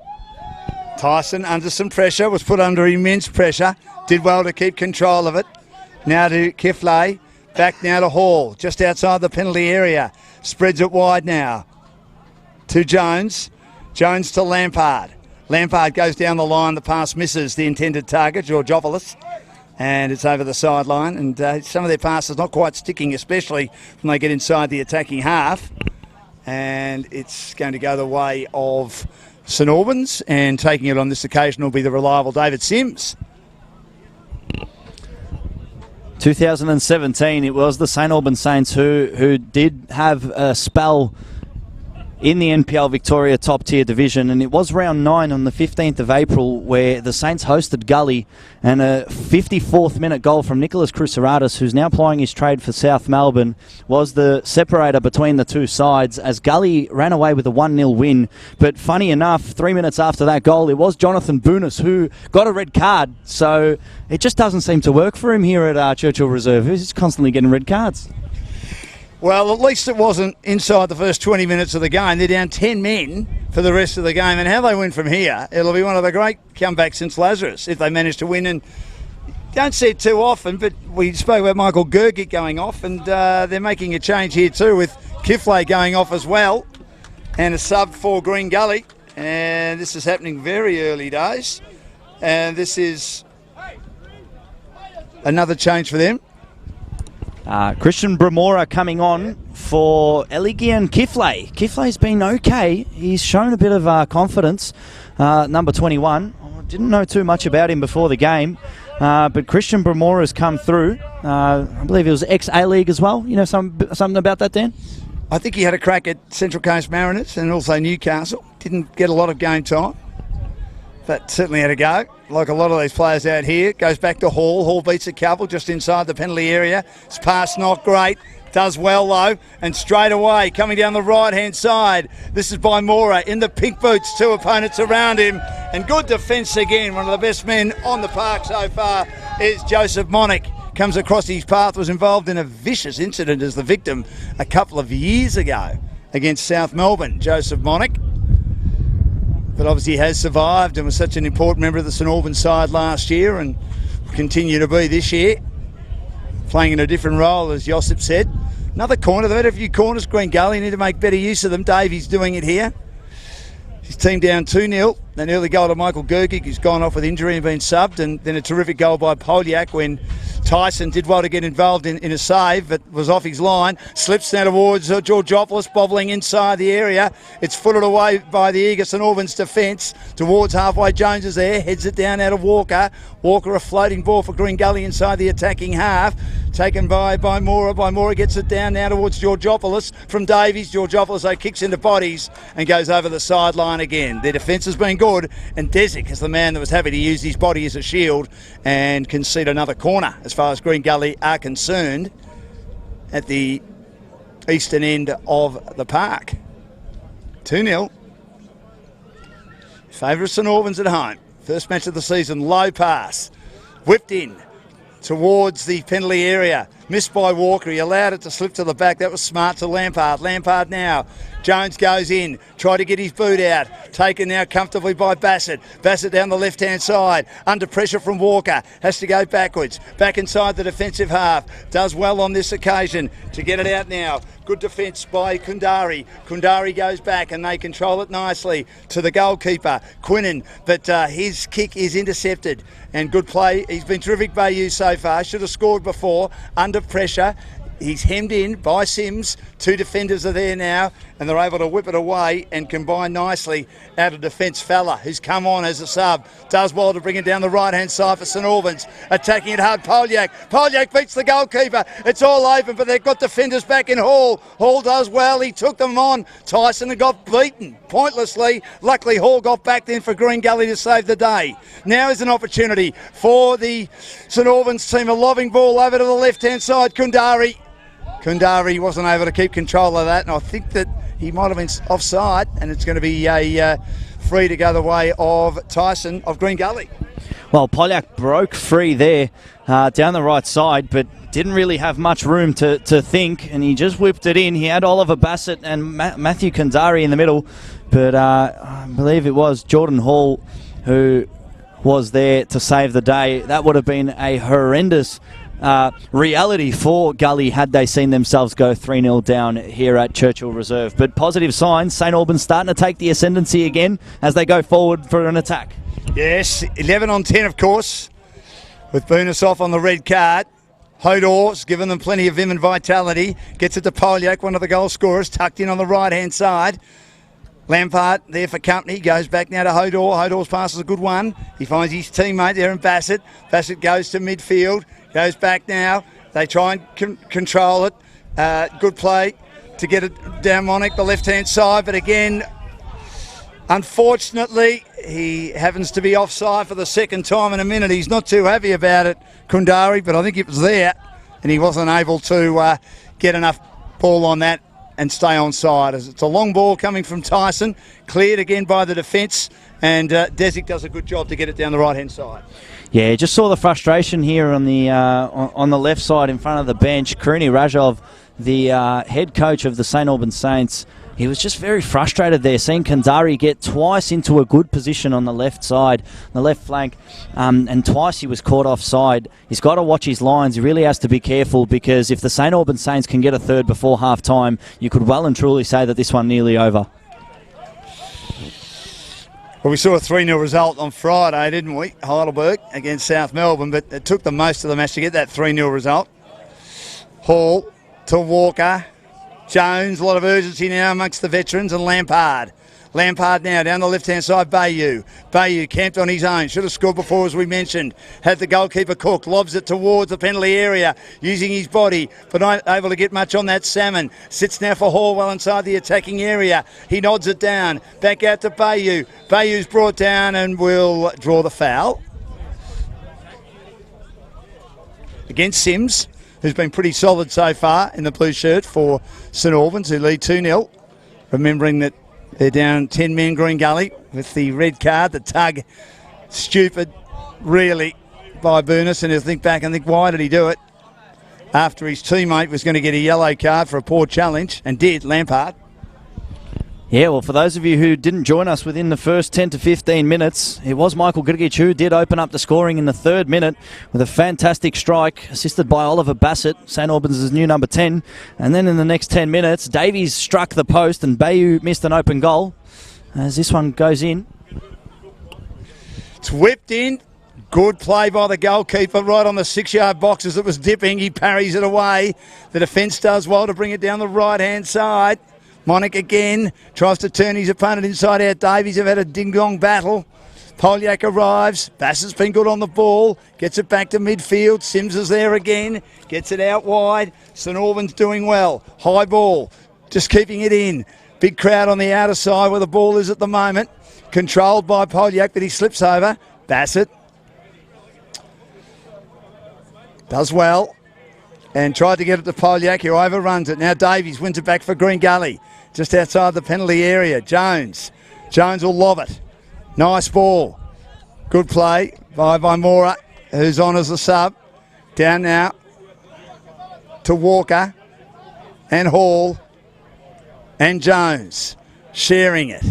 Tyson under some pressure, was put under immense pressure, did well to keep control of it. Now to Kiflay, back now to Hall, just outside the penalty area. Spreads it wide now to Jones. Jones to Lampard. Lampard goes down the line. The pass misses the intended target, Georgopoulos. And it's over the sideline. And some of their passes not quite sticking, especially when they get inside the attacking half. And it's going to go the way of St Albans. And taking it on this occasion will be the reliable David Sims. 2017, it was the St Albans Saints who did have a spell in the NPL Victoria top tier division, and it was round 9 on the 15th of April where the Saints hosted Gully, and a 54th minute goal from Nicholas Cruceratus, who's now plying his trade for South Melbourne, was the separator between the two sides as Gully ran away with a 1-0 win. But funny enough, 3 minutes after that goal, it was Jonathan Boonis who got a red card, so it just doesn't seem to work for him here at Churchill Reserve. He's constantly getting red cards. Well, at least it wasn't inside the first 20 minutes of the game. They're down 10 men for the rest of the game. And how they win from here, it'll be one of the great comebacks since Lazarus if they manage to win. And don't see it too often, but we spoke about Michael Gergic going off, and they're making a change here too with Kiflay going off as well. And a sub for Green Gully. And this is happening very early days. And this is another change for them. Christian Bramora coming on for Eligian Kiflay. Kiflay's been okay. He's shown a bit of confidence. Number 21. I didn't know too much about him before the game, but Christian Bramora has come through. I believe he was ex-A-League as well. You know something about that, Dan? I think he had a crack at Central Coast Mariners and also Newcastle. Didn't get a lot of game time, but certainly had a go. Like a lot of these players out here. Goes back to Hall. Hall beats a couple just inside the penalty area. His pass not great. Does well though. And straight away coming down the right hand side. This is by Mora in the pink boots. Two opponents around him. And good defence again. One of the best men on the park so far is Joseph Monick. Comes across his path. Was involved in a vicious incident as the victim a couple of years ago against South Melbourne. Joseph Monick. But obviously has survived and was such an important member of the St Albans side last year and will continue to be this year. Playing in a different role, as Josip said. Another corner. They've had a few corners, Green Gully. Need to make better use of them. Davey's doing it here. His team down 2-0. An early goal to Michael Gergic, who's gone off with injury and been subbed. And then a terrific goal by Polyak when Tyson did well to get involved in a save, but was off his line. Slips now towards Georgopoulos, bobbling inside the area. It's footed away by the eager St Albans defence. Towards halfway, Jones is there. Heads it down out of Walker. Walker a floating ball for Green Gully inside the attacking half. Taken by Mora. Mora gets it down now towards Georgopoulos from Davies. Georgopoulos though kicks into bodies and goes over the sideline again. Their defence has been good, and Desic is the man that was happy to use his body as a shield and concede another corner as far as Green Gully are concerned at the eastern end of the park. 2-0. Favour of St Albans at home. First match of the season. Low pass. Whipped in towards the penalty area. Missed by Walker. He allowed it to slip to the back. That was smart to Lampard. Lampard now. Jones goes in. Tried to get his boot out. Taken now comfortably by Bassett. Bassett down the left-hand side. Under pressure from Walker. Has to go backwards. Back inside the defensive half. Does well on this occasion to get it out now. Good defence by Kundari. Kundari goes back and they control it nicely to the goalkeeper, Quinnen. But his kick is intercepted. And good play. He's been terrific Bayou so far. Should have scored before. Under pressure. He's hemmed in by Sims. Two defenders are there now, and they're able to whip it away and combine nicely out of defence. Fella, who's come on as a sub, does well to bring it down the right-hand side for St Albans. Attacking it hard, Polyak. Polyak beats the goalkeeper. It's all open, but they've got defenders back in Hall. Hall does well. He took them on. Tyson had got beaten pointlessly. Luckily, Hall got back then for Green Gully to save the day. Now is an opportunity for the St Albans team. A lobbing ball over to the left-hand side. Kundari wasn't able to keep control of that, and I think that he might have been offside, and it's going to be a free to go the way of Tyson of Green Gully. Well, Polyak broke free there down the right side, but didn't really have much room to think, and he just whipped it in. He had Oliver Bassett and Matthew Kundari in the middle, but I believe it was Jordan Hall who was there to save the day. That would have been a horrendous reality for Gully had they seen themselves go 3-0 down here at Churchill Reserve. But positive signs, St Albans starting to take the ascendancy again as they go forward for an attack. Yes, 11 on 10, of course, with Boonus off on the red card. Hodor's given them plenty of vim and vitality. Gets it to Polyak, one of the goal scorers, tucked in on the right-hand side. Lampard there for company, goes back now to Hodor. Hodor's pass is a good one. He finds his teammate there in Bassett. Bassett goes to midfield, goes back now. They try and control it. Good play to get it down Monic, the left-hand side, but again, unfortunately, he happens to be offside for the second time in a minute. He's not too happy about it, Kundari, but I think it was there, and he wasn't able to get enough ball on that and stay on side. As it's a long ball coming from Tyson, cleared again by the defence, and Desic does a good job to get it down the right-hand side. Yeah, just saw the frustration here on the left side in front of the bench. Karuni Rajov, the head coach of the St Albans Saints, he was just very frustrated there, seeing Kandari get twice into a good position on the left side, the left flank, and twice he was caught offside. He's got to watch his lines. He really has to be careful, because if the St Albans Saints can get a third before half-time, you could well and truly say that this one nearly over. Well, we saw a 3-0 result on Friday, didn't we? Heidelberg against South Melbourne, but it took them most of the match to get that 3-0 result. Hall to Walker. Jones, a lot of urgency now amongst the veterans, and Lampard. Lampard now down the left-hand side, Bayou. Bayou camped on his own. Should have scored before, as we mentioned. Had the goalkeeper Cook. Lobs it towards the penalty area, using his body, but not able to get much on that Salmon. Sits now for Hall well inside the attacking area. He nods it down. Back out to Bayou. Bayou's brought down and will draw the foul against Sims, who's been pretty solid so far in the blue shirt for St Albans, who lead 2-0. Remembering that they're down 10 men, Green Gully, with the red card, the tug. Stupid, really, by Boonus, and he'll think back and think, why did he do it? After his teammate was going to get a yellow card for a poor challenge, and did, Lampard. Yeah, well, for those of you who didn't join us within the first 10 to 15 minutes, it was Michael Grgic who did open up the scoring in the third minute with a fantastic strike, assisted by Oliver Bassett, St Albans' new number 10. And then in the next 10 minutes, Davies struck the post and Bayou missed an open goal as this one goes in. It's whipped in. Good play by the goalkeeper right on the 6-yard box as it was dipping. He parries it away. The defence does well to bring it down the right-hand side. Monic again tries to turn his opponent inside out. Davies have had a ding-dong battle. Polyak arrives. Bassett's been good on the ball. Gets it back to midfield. Sims is there again. Gets it out wide. St Albans doing well. High ball. Just keeping it in. Big crowd on the outer side where the ball is at the moment. Controlled by Polyak, but he slips over. Bassett does well and tried to get it to Polyak, who overruns it. Now Davies wins it back for Green Gully, just outside the penalty area. Jones will lob it. Nice ball. Good play by Mora, who's on as a sub. Down now to Walker and Hall and Jones, sharing it.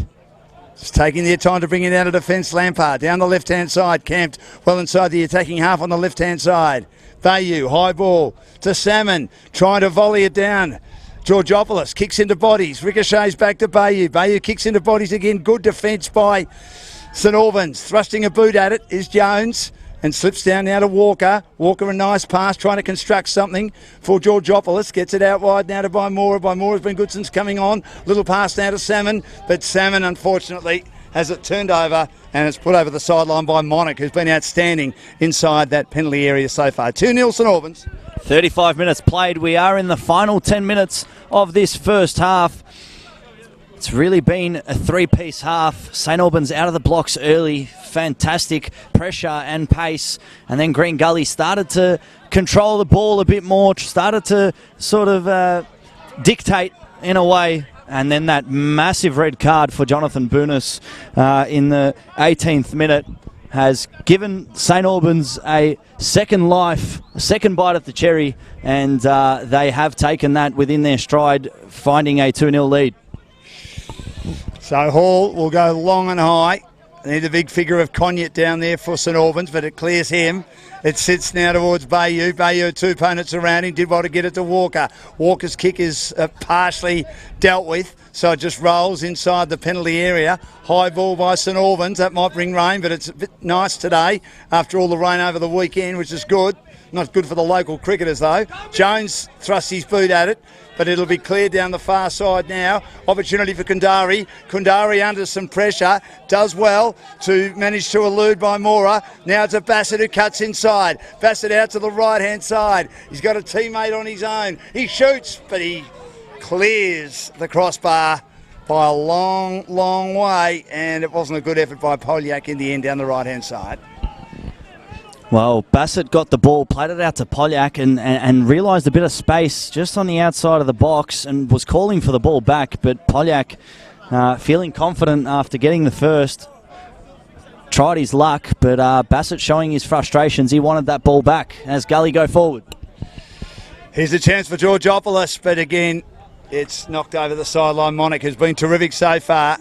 Just taking their time to bring it out of defence. Lampard down the left-hand side, camped well inside the attacking half on the left-hand side. Bayou, high ball to Salmon, trying to volley it down. Georgopoulos kicks into bodies, ricochets back to Bayou. Bayou kicks into bodies again. Good defence by St Albans. Thrusting a boot at it is Jones and slips down now to Walker. Walker, a nice pass, trying to construct something for Georgopoulos. Gets it out wide now to Bymora. Bymora's been good since coming on. Little pass now to Salmon, but Salmon, unfortunately, has it turned over and it's put over the sideline by Monic, who's been outstanding inside that penalty area so far. 2-0 St Albans. 35 minutes played. We are in the final 10 minutes of this first half. It's really been a three-piece half. St Albans out of the blocks early. Fantastic pressure and pace. And then Green Gully started to control the ball a bit more, started to sort of dictate in a way. And then that massive red card for Jonathan Boonus in the 18th minute has given St Albans a second life, a second bite at the cherry, and they have taken that within their stride, finding a 2-0 lead. So Hall will go long and high. They need a big figure of Cognac down there for St Albans, but it clears him. It sits now towards Bayou. Bayou, two opponents around him, did well to get it to Walker. Walker's kick is partially dealt with, so it just rolls inside the penalty area. High ball by St Albans. That might bring rain, but it's a bit nice today after all the rain over the weekend, which is good. Not good for the local cricketers, though. Jones thrusts his boot at it, but it'll be cleared down the far side now. Opportunity for Kundari. Kundari under some pressure. Does well to manage to elude by Mora. Now it's a Bassett who cuts inside. Bassett out to the right-hand side. He's got a teammate on his own. He shoots, but he clears the crossbar by a long, long way, and it wasn't a good effort by Polyak in the end down the right-hand side. Well, Bassett got the ball, played it out to Polyak and realised a bit of space just on the outside of the box and was calling for the ball back. But Polyak, feeling confident after getting the first, tried his luck, but Bassett showing his frustrations. He wanted that ball back as Gully go forward. Here's a chance for Georgopoulos, but again, it's knocked over the sideline. Monic has been terrific so far.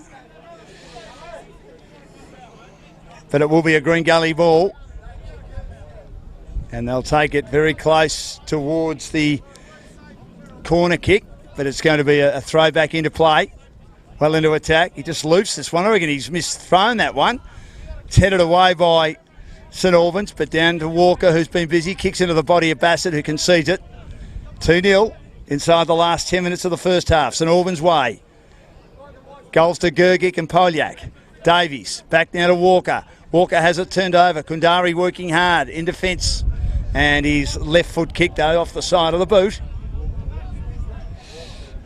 But it will be a Green Gully ball. And they'll take it very close towards the corner kick, but it's going to be a throw back into play. Well into attack. He just loops this one. I reckon he's misthrown that one. It's headed away by St Albans, but down to Walker, who's been busy. Kicks into the body of Bassett, who concedes it. 2-0 inside the last 10 minutes of the first half. St Albans way. Goals to Gergic and Polyak. Davies back now to Walker. Walker has it turned over. Kundari working hard in defence. And his left foot kicked off the side of the boot.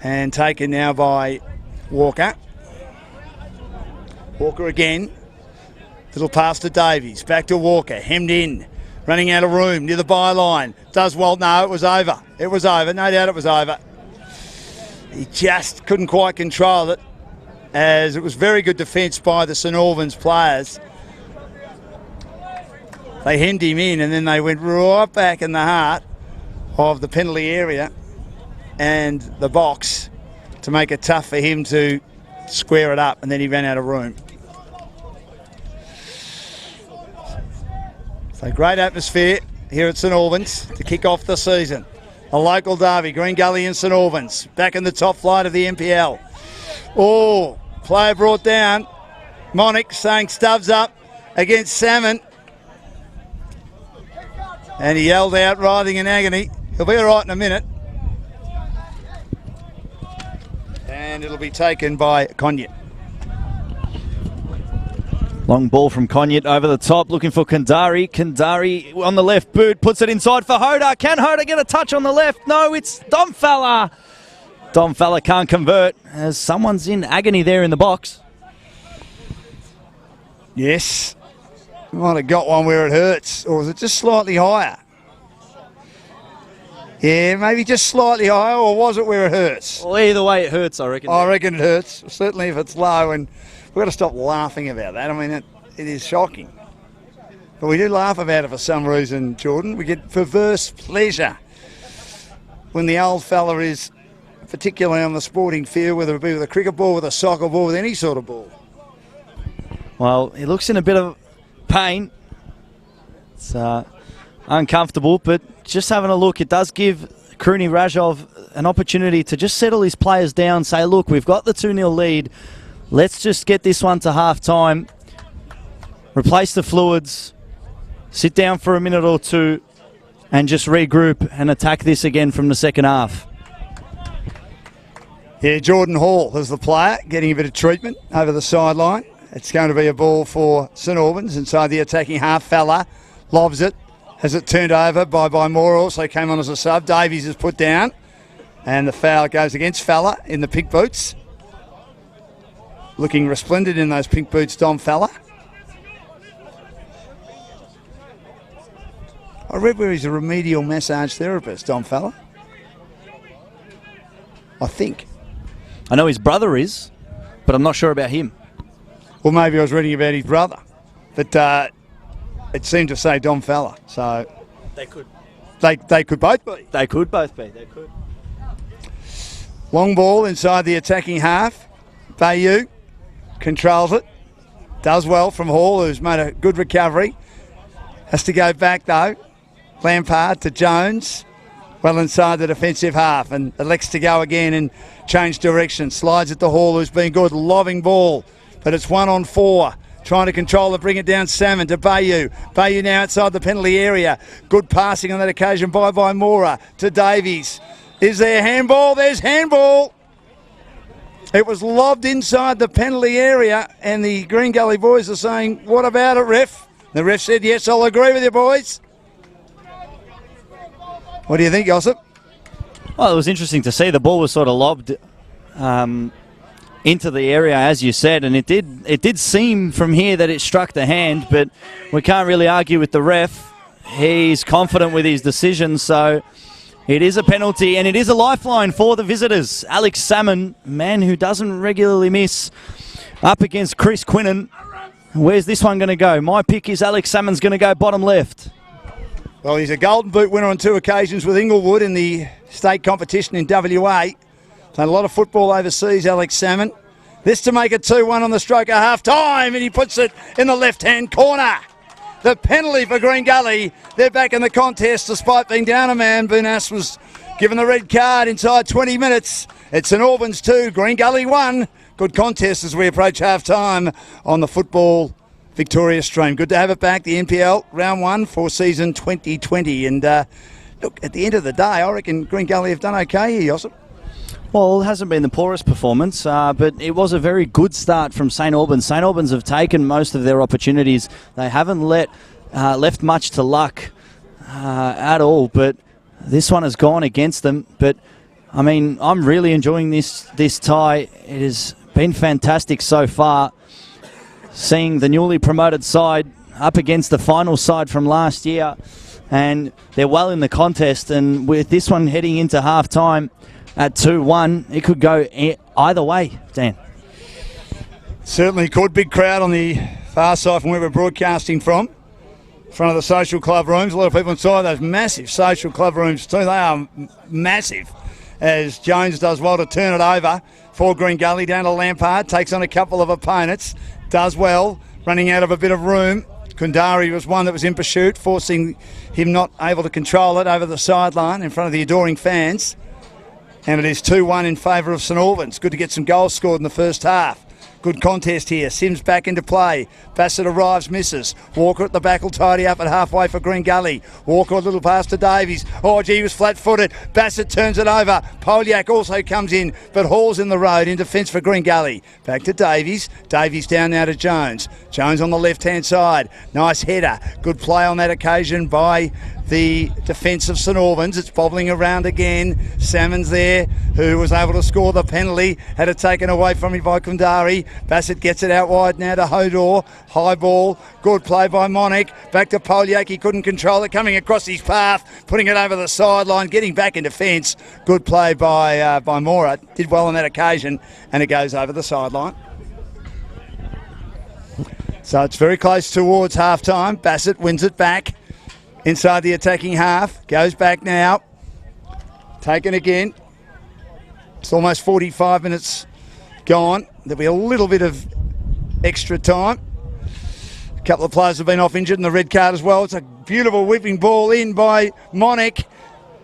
And taken now by Walker. Walker again. Little pass to Davies. Back to Walker. Hemmed in. Running out of room near the byline. Does well. No, it was over. It was over. No doubt it was over. He just couldn't quite control it, as it was very good defence by the St Albans players. They hemmed him in and then they went right back in the heart of the penalty area and the box to make it tough for him to square it up, and then he ran out of room. So great atmosphere here at St Albans to kick off the season. A local derby, Green Gully and St Albans, back in the top flight of the NPL. Oh, player brought down. Monic saying Stubbs up against Salmon. And he yelled out, writhing in agony. He'll be all right in a minute. And it'll be taken by Conyett. Long ball from Conyett over the top, looking for Kundari. Kundari on the left boot, puts it inside for Hoda. Can Hoda get a touch on the left? No, it's Domfella. Domfella can't convert, as someone's in agony there in the box. Yes. Might have got one where it hurts, or was it just slightly higher? Yeah, maybe just slightly higher, or was it where it hurts? Well, either way it hurts, I reckon. I reckon it hurts, certainly if it's low, and we've got to stop laughing about that. I mean, it is shocking. But we do laugh about it for some reason, Jordan. We get perverse pleasure when the old fella is, particularly on the sporting field, whether it be with a cricket ball, with a soccer ball, with any sort of ball. Well, he looks in a bit of pain. It's uncomfortable, but just having a look, it does give Kruni Rajov an opportunity to just settle his players down, say, look, we've got the 2-0 lead. Let's just get this one to half-time, replace the fluids, sit down for a minute or two, and just regroup and attack this again from the second half. Yeah, Jordan Hall is the player, getting a bit of treatment over the sideline. It's going to be a ball for St Albans inside the attacking half. Fella lobs it. Has it turned over by Moore, also came on as a sub. Davies is put down. And the foul goes against Fella in the pink boots. Looking resplendent in those pink boots, Dom Fella. I read where he's a remedial massage therapist, Dom Fella. I think. I know his brother is, but I'm not sure about him. Well, maybe I was reading about his brother. But it seemed to say Dom Fella. So They could. They could both be. They could both be. They could. Long ball inside the attacking half. Bayou controls it. Does well from Hall, who's made a good recovery. Has to go back though. Lampard to Jones. Well inside the defensive half, and elects to go again and change direction. Slides at the Hall, who's been good. Lobbing ball, but it's 1-on-4. Trying to control it, bring it down Salmon to Bayou. Bayou now outside the penalty area. Good passing on that occasion by Mora to Davies. Is there handball? There's handball. It was lobbed inside the penalty area, and the Green Gully boys are saying, what about it, ref? The ref said, yes, I'll agree with you, boys. What do you think, Gossip? Well, it was interesting to see. The ball was sort of lobbed into the area, as you said, and it did seem from here that it struck the hand, but we can't really argue with the ref. He's confident with his decision, so it is a penalty, and it is a lifeline for the visitors. Alex Salmon, man who doesn't regularly miss, up against Chris Quinnen. Where's this one going to go? My pick is Alex Salmon's going to go bottom left. Well, he's a Golden Boot winner on 2 occasions with Inglewood in the state competition in WA. Played a lot of football overseas, Alex Salmon. This to make it 2-1 on the stroke of half-time, and he puts it in the left-hand corner. The penalty for Green Gully. They're back in the contest despite being down a man. Boonas was given the red card inside 20 minutes. It's St Albans 2, Green Gully 1. Good contest as we approach half-time on the Football Victoria stream. Good to have it back, the NPL round 1 for season 2020. And look, at the end of the day, I reckon Green Gully have done okay here, Josip. Well, it hasn't been the poorest performance, but it was a very good start from St Albans. St Albans have taken most of their opportunities. They haven't left much to luck at all, but this one has gone against them. But, I mean, I'm really enjoying this tie. It has been fantastic so far, seeing the newly promoted side up against the final side from last year, and they're well in the contest, and with this one heading into half-time at 2-1, it could go either way, Dan. Certainly could. Big crowd on the far side from where we're broadcasting from. In front of the social club rooms. A lot of people inside those massive social club rooms too. They are massive. As Jones does well to turn it over for Green Gully down to Lampard. Takes on a couple of opponents. Does well. Running out of a bit of room. Kundari was one that was in pursuit, forcing him not able to control it over the sideline in front of the adoring fans. And it is 2-1 in favour of St Albans. Good to get some goals scored in the first half. Good contest here. Sims back into play. Bassett arrives, misses. Walker at the back will tidy up at halfway for Green Gully. Walker a little pass to Davies. Oh, gee, he was flat-footed. Bassett turns it over. Poliak also comes in, but hauls in the road in defence for Green Gully. Back to Davies. Davies down now to Jones. Jones on the left-hand side. Nice header. Good play on that occasion by the defence of St Albans. It's bobbling around again. Salmon's there, who was able to score the penalty. Had it taken away from him by Kundari. Bassett gets it out wide now to Hodor. High ball. Good play by Monic. Back to Poliak. He couldn't control it. Coming across his path. Putting it over the sideline. Getting back in defence. Good play by Mora. Did well on that occasion. And it goes over the sideline. So it's very close towards half-time. Bassett wins it back inside the attacking half. Goes back now. Taken again. It's almost 45 minutes gone. There'll be a little bit of extra time. A couple of players have been off injured in the red card as well. It's a beautiful whipping ball in by Monic.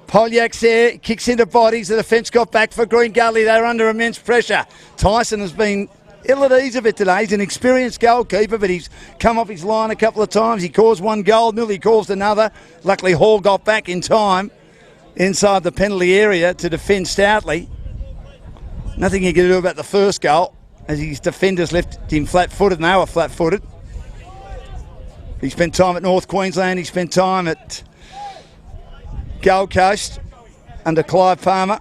Poliak's there, kicks into bodies. The defence got back for Green Gully. They're under immense pressure. Tyson has been ill at ease a bit today. He's an experienced goalkeeper, but he's come off his line a couple of times. He caused one goal, nearly caused another. Luckily, Hall got back in time inside the penalty area to defend stoutly. Nothing he could do about the first goal, as his defenders left him flat-footed, and they were flat-footed. He spent time at North Queensland. He spent time at Gold Coast under Clive Palmer.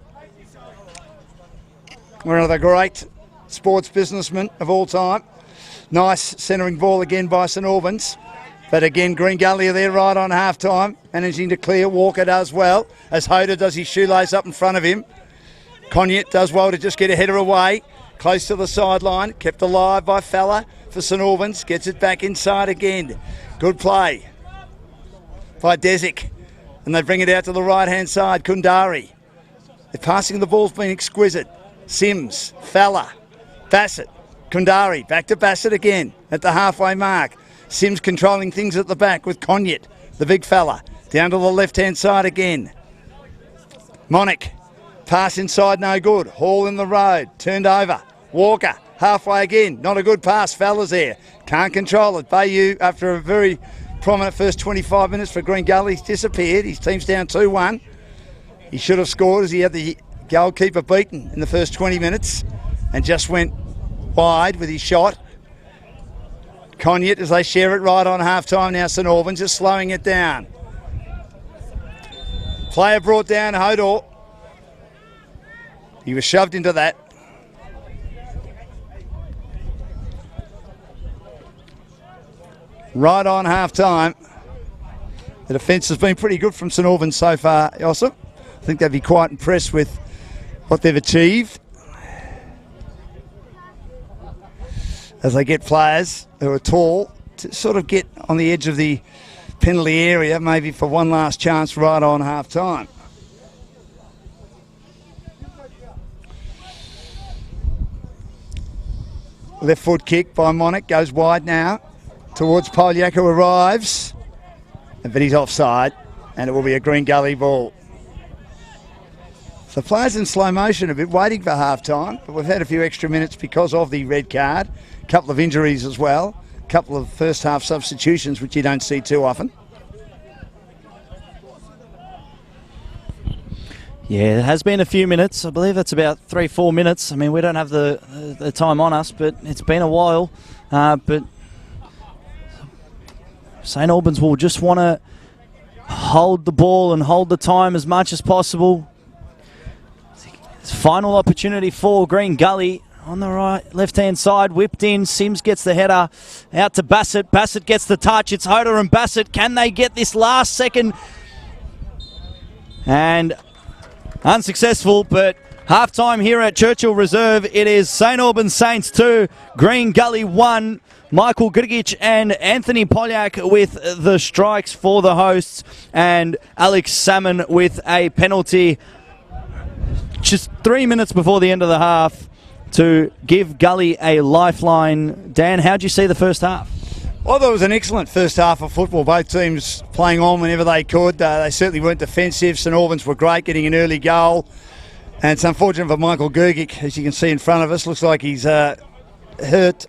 One of the great sports businessmen of all time. Nice centering ball again by St Albans. But again, Green Gully are there right on half-time. Managing to clear. Walker does well, as Hoda does his shoelace up in front of him. Cognac does well to just get a header away. Close to the sideline. Kept alive by Fella for St Albans. Gets it back inside again. Good play by Desic. And they bring it out to the right-hand side. Kundari. The passing of the ball's been exquisite. Sims. Fella. Bassett. Kundari. Back to Bassett again at the halfway mark. Sims controlling things at the back with Cognac. the big fella. Down to the left-hand side again. Monic. Pass inside, no good. Hall in the road. Turned over. Walker. Halfway again. Not a good pass. Fellas there. Can't control it. Bayou, after a very prominent first 25 minutes for Green Gully, he's disappeared. His team's down 2-1. He should have scored as he had the goalkeeper beaten in the first 20 minutes and just went wide with his shot. Conyett as they share it right on half-time now. St Albans just slowing it down. Player brought down Hodor. He was shoved into that. Right on half-time. The defence has been pretty good from St Albans so far, Josip. I think they'd be quite impressed with what they've achieved as they get players who are tall to sort of get on the edge of the penalty area, maybe for one last chance right on half-time. Left foot kick by Monic, goes wide now towards Polyak, who arrives, but he's offside, and it will be a Green Gully ball. So players in slow motion a bit, waiting for half-time, but we've had a few extra minutes because of the red card, a couple of injuries as well, a couple of first-half substitutions, which you don't see too often. Yeah, it has been a few minutes. I believe that's about 3-4 minutes. I mean, we don't have the time on us, but it's been a while. But St Albans will just want to hold the ball and hold the time as much as possible. It's final opportunity for Green Gully. On the right, left-hand side, whipped in. Sims gets the header out to Bassett. Bassett gets the touch. It's Hodor and Bassett. Can they get this last second? And unsuccessful, but half-time here at Churchill Reserve. It is St Albans Saints 2, Green Gully 1. Michael Grigic and Anthony Polyak with the strikes for the hosts, and Alex Salmon with a penalty just 3 minutes before the end of the half to give Gully a lifeline. Dan, how'd you see the first half? Well, there was an excellent first half of football. Both teams playing on whenever they could. They certainly weren't defensive. St Albans were great, getting an early goal. And it's unfortunate for Michael Grigic, as you can see in front of us. Looks like he's hurt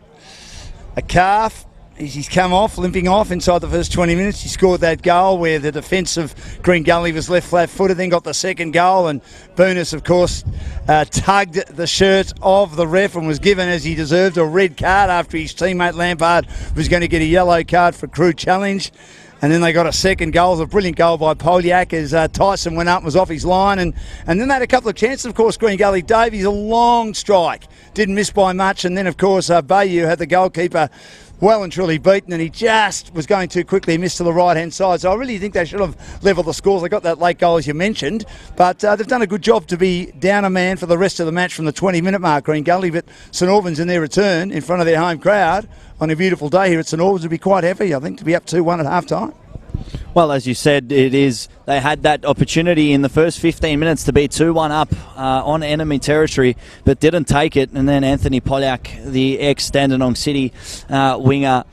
a calf. He's come off, limping off inside the first 20 minutes. He scored that goal where the defence of Green Gully was left flat-footed, then got the second goal, and Boonus, of course, tugged the shirt of the ref and was given, as he deserved, a red card after his teammate Lampard was going to get a yellow card for crew challenge. And then they got a second goal. It was a brilliant goal by Polyak as Tyson went up and was off his line. And then they had a couple of chances, of course, Green Gully. Davies, a long strike. Didn't miss by much. And then, of course, Bayou had the goalkeeper well and truly beaten, and he just was going too quickly. He missed to the right-hand side. So I really think they should have levelled the scores. They got that late goal, as you mentioned. But they've done a good job to be down a man for the rest of the match from the 20-minute mark, Green Gully. But St Albans, in their return, in front of their home crowd, on a beautiful day here at St Albans, would be quite happy, I think, to be up 2-1 at half-time. Well, as you said, they had that opportunity in the first 15 minutes to be 2-1 up on enemy territory, but didn't take it. And then Anthony Polyak, the ex-Dandenong City winger,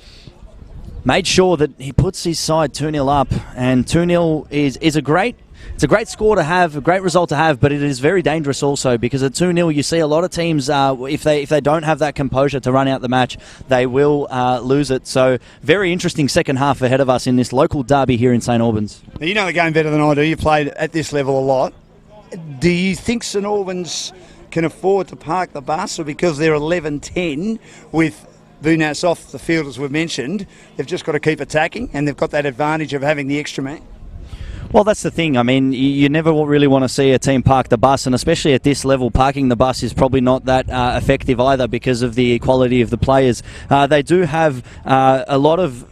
made sure that he puts his side 2-0 up. And 2-0 is a great score to have, a great result to have, but it is very dangerous also, because at 2-0 you see a lot of teams, if they don't have that composure to run out the match, they will lose it. So very interesting second half ahead of us in this local derby here in St Albans. Now, you know the game better than I do. You played at this level a lot. Do you think St Albans can afford to park the bus, or because they're 11-10 with Vunas off the field, as we've mentioned, they've just got to keep attacking and they've got that advantage of having the extra man? Well, that's the thing. I mean, you never really want to see a team park the bus, and especially at this level, parking the bus is probably not that effective either because of the quality of the players. They do have a lot of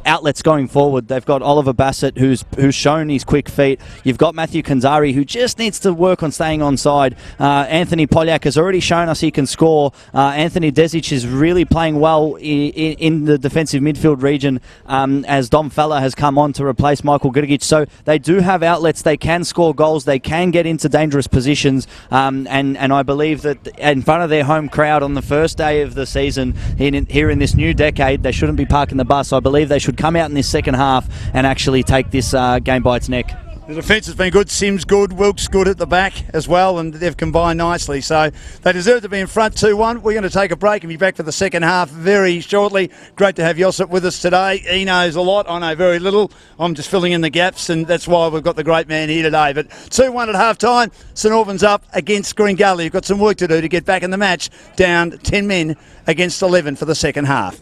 outlets going forward. They've got Oliver Bassett, who's shown his quick feet. You've got Matthew Kanzari, who just needs to work on staying onside. Anthony Polyak has already shown us he can score. Anthony Desic is really playing well in the defensive midfield region as Dom Fella has come on to replace Michael Grigic. So they do have outlets. They can score goals. They can get into dangerous positions. And I believe that in front of their home crowd on the first day of the season here in this new decade, they shouldn't be parking the bus. I believe they should should come out in this second half and actually take this game by its neck. The defence has been good. Sims good. Wilkes good at the back as well, and they've combined nicely. So they deserve to be in front 2-1. We're going to take a break and be back for the second half very shortly. Great to have Josip with us today. He knows a lot. I know very little. I'm just filling in the gaps, and that's why we've got the great man here today. But 2-1 at half-time. St Albans up against Green Gully. You've got some work to do to get back in the match. Down 10 men against 11 for the second half.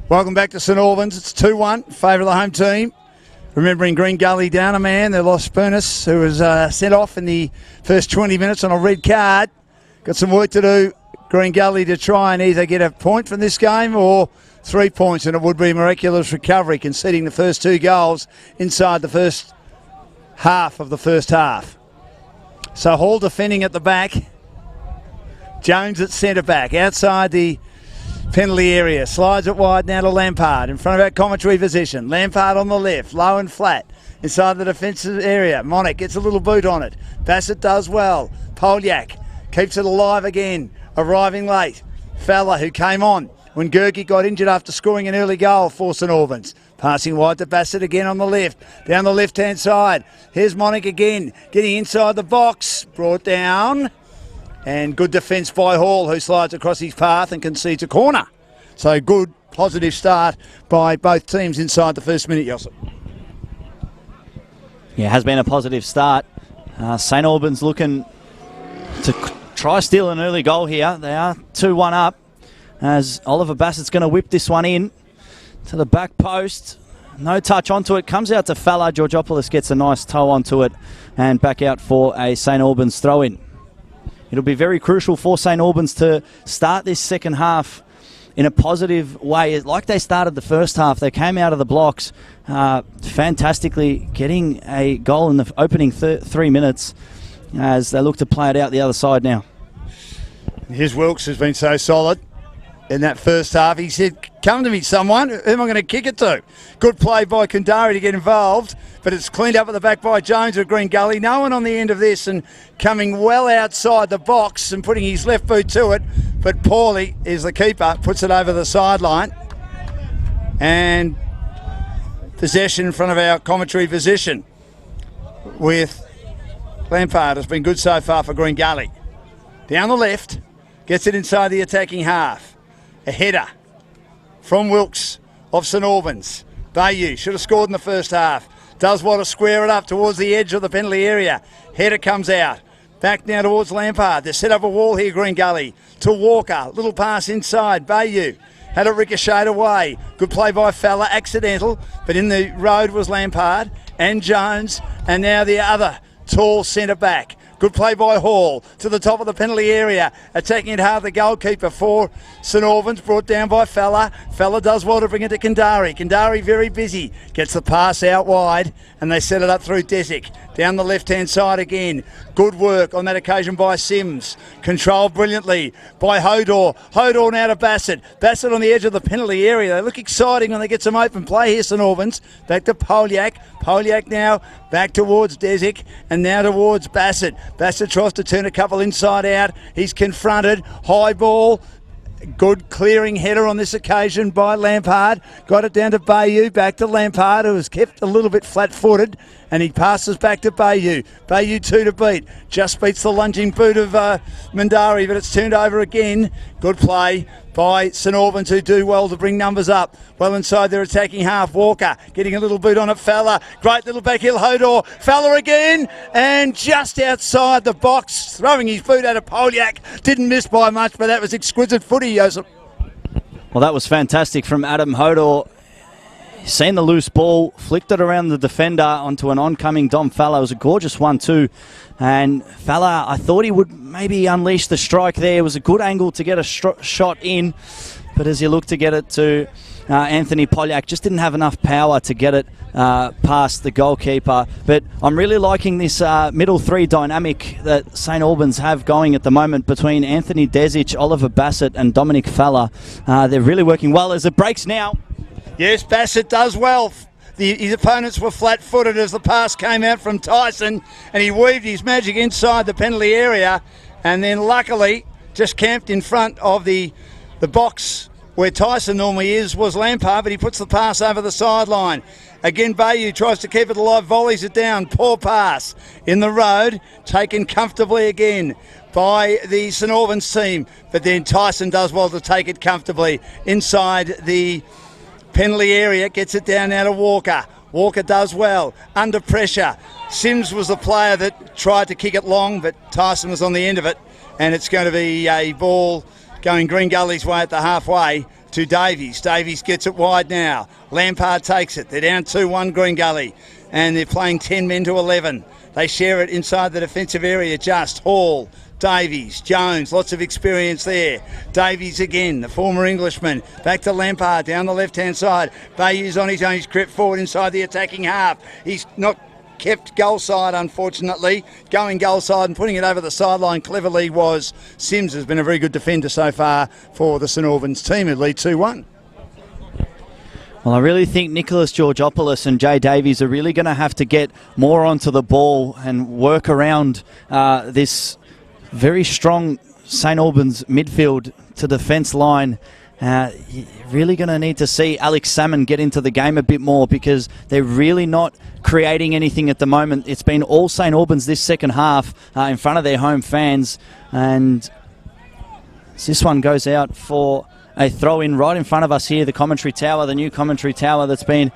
Welcome back to St Albans. It's 2-1, favour of the home team. Remembering Green Gully down a man. They lost Spurnus, who was sent off in the first 20 minutes on a red card. Got some work to do, Green Gully, to try and either get a point from this game or 3 points, and it would be a miraculous recovery, conceding the first 2 goals inside the first half of the first half. So Hall defending at the back. Jones at centre back, outside the penalty area. Slides it wide now to Lampard in front of our commentary position. Lampard on the left, low and flat inside the defensive area. Monic gets a little boot on it. Bassett does well. Polyak keeps it alive again, arriving late. Fowler, who came on when Gerke got injured after scoring an early goal for St Albans. Passing wide to Bassett again on the left, down the left-hand side. Here's Monic again, getting inside the box. Brought down. And good defence by Hall, who slides across his path and concedes a corner. So good, positive start by both teams inside the first minute, Josip. Yeah, it has been a positive start. St Albans looking to try steal an early goal here. They are 2-1 up, as Oliver Bassett's going to whip this one in to the back post. No touch onto it. Comes out to Fowler. Georgopoulos gets a nice toe onto it and back out for a St Albans throw-in. It'll be very crucial for St Albans to start this second half in a positive way. Like they started the first half, they came out of the blocks fantastically, getting a goal in the opening 3 minutes as they look to play it out the other side now. Here's Wilkes, who's been so solid in that first half. He said, come to me, someone. Who am I going to kick it to? Good play by Kandari to get involved, but it's cleaned up at the back by Jones of Green Gully. No one on the end of this, and coming well outside the box and putting his left boot to it, but Paulie is the keeper, puts it over the sideline. And possession in front of our commentary position with Lampard has been good so far for Green Gully. Down the left, gets it inside the attacking half. A header from Wilkes of St Albans. Bayou should have scored in the first half. Does want to square it up towards the edge of the penalty area. Header comes out. Back now towards Lampard. They set up a wall here, Green Gully. To Walker. Little pass inside. Bayou had it ricocheted away. Good play by Fowler. Accidental. But in the road was Lampard and Jones. And now the other tall centre back. Good play by Hall to the top of the penalty area. Attacking it hard, the goalkeeper for St Albans, brought down by Fowler. Fowler does well to bring it to Kandari. Kandari very busy. Gets the pass out wide and they set it up through Desic. Down the left-hand side again. Good work on that occasion by Sims. Controlled brilliantly by Hodor. Hodor now to Bassett. Bassett on the edge of the penalty area. They look exciting when they get some open play here, St Albans. Back to Polyak. Polyak now back towards Desic and now towards Bassett. Bassett tries to turn a couple inside out. He's confronted. High ball. Good clearing header on this occasion by Lampard. Got it down to Bayou. Back to Lampard, who was kept a little bit flat-footed. And he passes back to Bayou. Bayou 2 to beat. Just beats the lunging boot of Mandari, but it's turned over again. Good play by St Albans, who do well to bring numbers up. Well inside their attacking half. Walker getting a little boot on it. Fowler. Great little back heel. Hodor. Fowler again. And just outside the box, throwing his boot out of Polyak. Didn't miss by much, but that was exquisite footy, Joseph. Well, that was fantastic from Adam Hodor. Seen the loose ball, flicked it around the defender onto an oncoming Dom Fowler. It was a gorgeous one too. And Fowler, I thought he would maybe unleash the strike there. It was a good angle to get a shot in. But as you look to get it to Anthony Polyak, just didn't have enough power to get it past the goalkeeper. But I'm really liking this middle three dynamic that St Albans have going at the moment between Anthony Desic, Oliver Bassett and Dominic Fowler. They're really working well as it breaks now. Yes, Bassett does well. His opponents were flat-footed as the pass came out from Tyson, and he weaved his magic inside the penalty area, and then luckily just camped in front of the box where Tyson normally is was Lampard, but he puts the pass over the sideline. Again, Bayou tries to keep it alive, volleys it down. Poor pass in the road, taken comfortably again by the St Albans team, but then Tyson does well to take it comfortably inside the penalty area, gets it down now to Walker. Walker does well, under pressure. Sims was the player that tried to kick it long, but Tyson was on the end of it, and it's going to be a ball going Green Gully's way at the halfway to Davies. Davies gets it wide now. Lampard takes it. They're down 2-1 Green Gully, and they're playing 10 men to 11. They share it inside the defensive area. Just Hall, Davies, Jones, lots of experience there. Davies again, the former Englishman. Back to Lampard down the left-hand side. Bayou's on his own. He's crept forward inside the attacking half. He's not kept goal side, unfortunately. Going goal side and putting it over the sideline cleverly was Sims. Has been a very good defender so far for the St Albans team, who lead 2-1. Well, I really think Nicholas Georgopoulos and Jay Davies are really going to have to get more onto the ball and work around this very strong St Albans midfield to defence line. You're really going to need to see Alex Salmon get into the game a bit more, because they're really not creating anything at the moment. It's been all St Albans this second half in front of their home fans, and this one goes out for a throw-in right in front of us here, the commentary tower, the new commentary tower that's been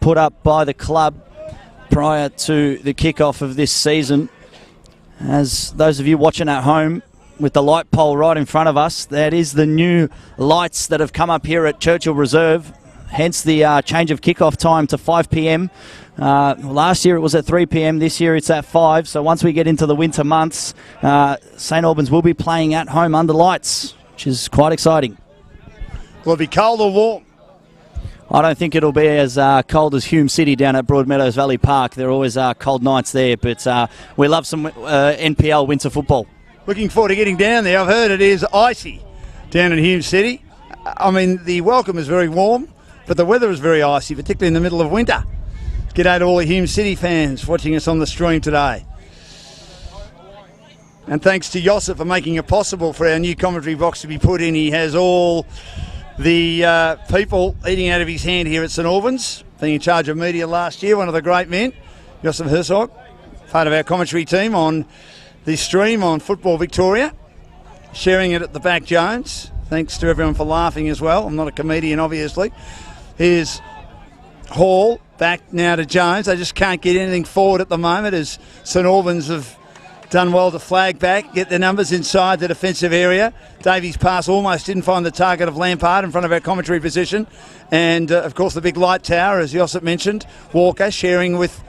put up by the club prior to the kick-off of this season. As those of you watching at home, with the light pole right in front of us, that is the new lights that have come up here at Churchill Reserve, hence the change of kick-off time to 5 p.m. Last year it was at 3 p.m, this year it's at 5, so once we get into the winter months, St Albans will be playing at home under lights, which is quite exciting. Will it be cold or warm? I don't think it'll be as cold as Hume City down at Broadmeadows Valley Park. There are always cold nights there, but we love some NPL winter football. Looking forward to getting down there. I've heard it is icy down in Hume City. I mean, the welcome is very warm, but the weather is very icy, particularly in the middle of winter. G'day to all the Hume City fans watching us on the stream today. And thanks to Josip for making it possible for our new commentary box to be put in. He has all the people eating out of his hand here at St Albans, being in charge of media last year, one of the great men, Josip Herzog, part of our commentary team on the stream on Football Victoria, sharing it at the back, Jones. Thanks to everyone for laughing as well. I'm not a comedian, obviously. Here's Hall, back now to Jones. They just can't get anything forward at the moment, as St Albans have done well to flag back, get their numbers inside the defensive area. Davies' pass almost didn't find the target of Lampard in front of our commentary position. And, of course, the big light tower, as Josip mentioned. Walker sharing with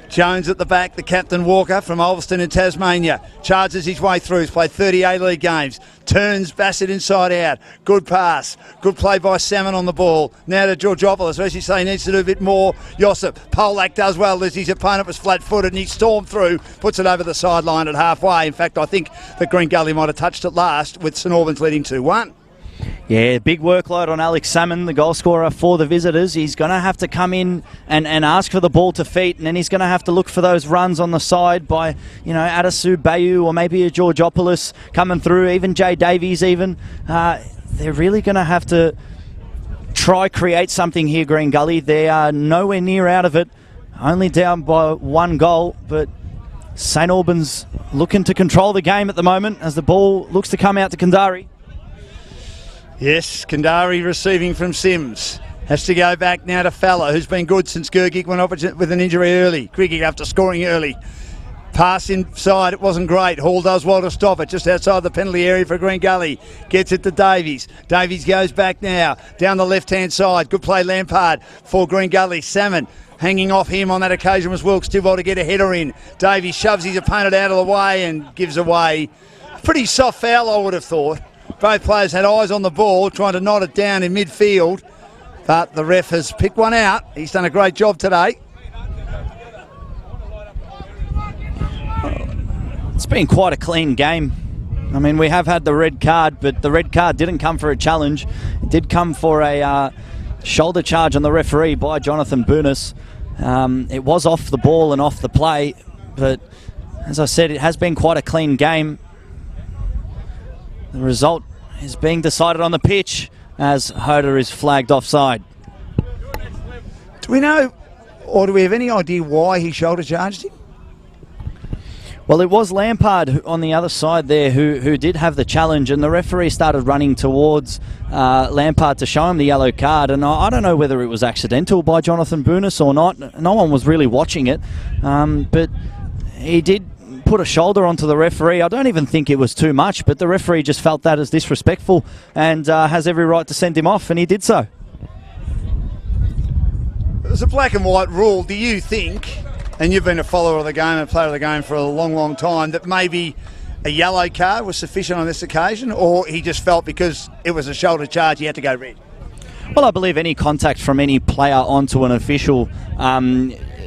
Jones at the back, the captain Walker from Ulverston in Tasmania. Charges his way through. He's played 30 A-League games. Turns Bassett inside out. Good pass. Good play by Salmon on the ball. Now to Georgopoulos. As you say, he needs to do a bit more. Josip. Polak does well as his opponent was flat-footed, and he stormed through. Puts it over the sideline at halfway. In fact, I think that Green Gully might have touched it last, with St Albans leading 2-1. Yeah, big workload on Alex Salmon, the goal scorer for the visitors. He's going to have to come in and ask for the ball to feet, and then he's going to have to look for those runs on the side by, Adasu, Bayou, or maybe a Georgopoulos coming through, even Jay Davies even. They're really going to have to try create something here, Green Gully. They are nowhere near out of it, only down by 1 goal, but St Albans looking to control the game at the moment as the ball looks to come out to Kandari. Yes, Kandari receiving from Sims. Has to go back now to Fowler, who's been good since Gergic went off with an injury early. Gergic after scoring early. Pass inside, it wasn't great. Hall does well to stop it, just outside the penalty area for Green Gully. Gets it to Davies. Davies goes back now, down the left-hand side. Good play, Lampard, for Green Gully. Salmon hanging off him on that occasion was Wilkes, too well to get a header in. Davies shoves his opponent out of the way and gives away a pretty soft foul, I would have thought. Both players had eyes on the ball, trying to knot it down in midfield, but the ref has picked one out. He's done a great job today. It's been quite a clean game. I mean, we have had the red card, but the red card didn't come for a challenge. It did come for a shoulder charge on the referee by Jonathan Boonis. It was off the ball and off the play, but as I said, it has been quite a clean game. The result is being decided on the pitch as Hoder is flagged offside. Do we know, or do we have any idea why he shoulder charged him? Well, it was Lampard on the other side there who did have the challenge, and the referee started running towards Lampard to show him the yellow card. And I don't know whether it was accidental by Jonathan Boonis or not. No one was really watching it, but he did put a shoulder onto the referee. I don't even think it was too much, but the referee just felt that as disrespectful and has every right to send him off, and he did so. It was a black and white rule. Do you think, and you've been a follower of the game and a player of the game for a long, long time, that maybe a yellow card was sufficient on this occasion, or he just felt because it was a shoulder charge he had to go red? Well, I believe any contact from any player onto an official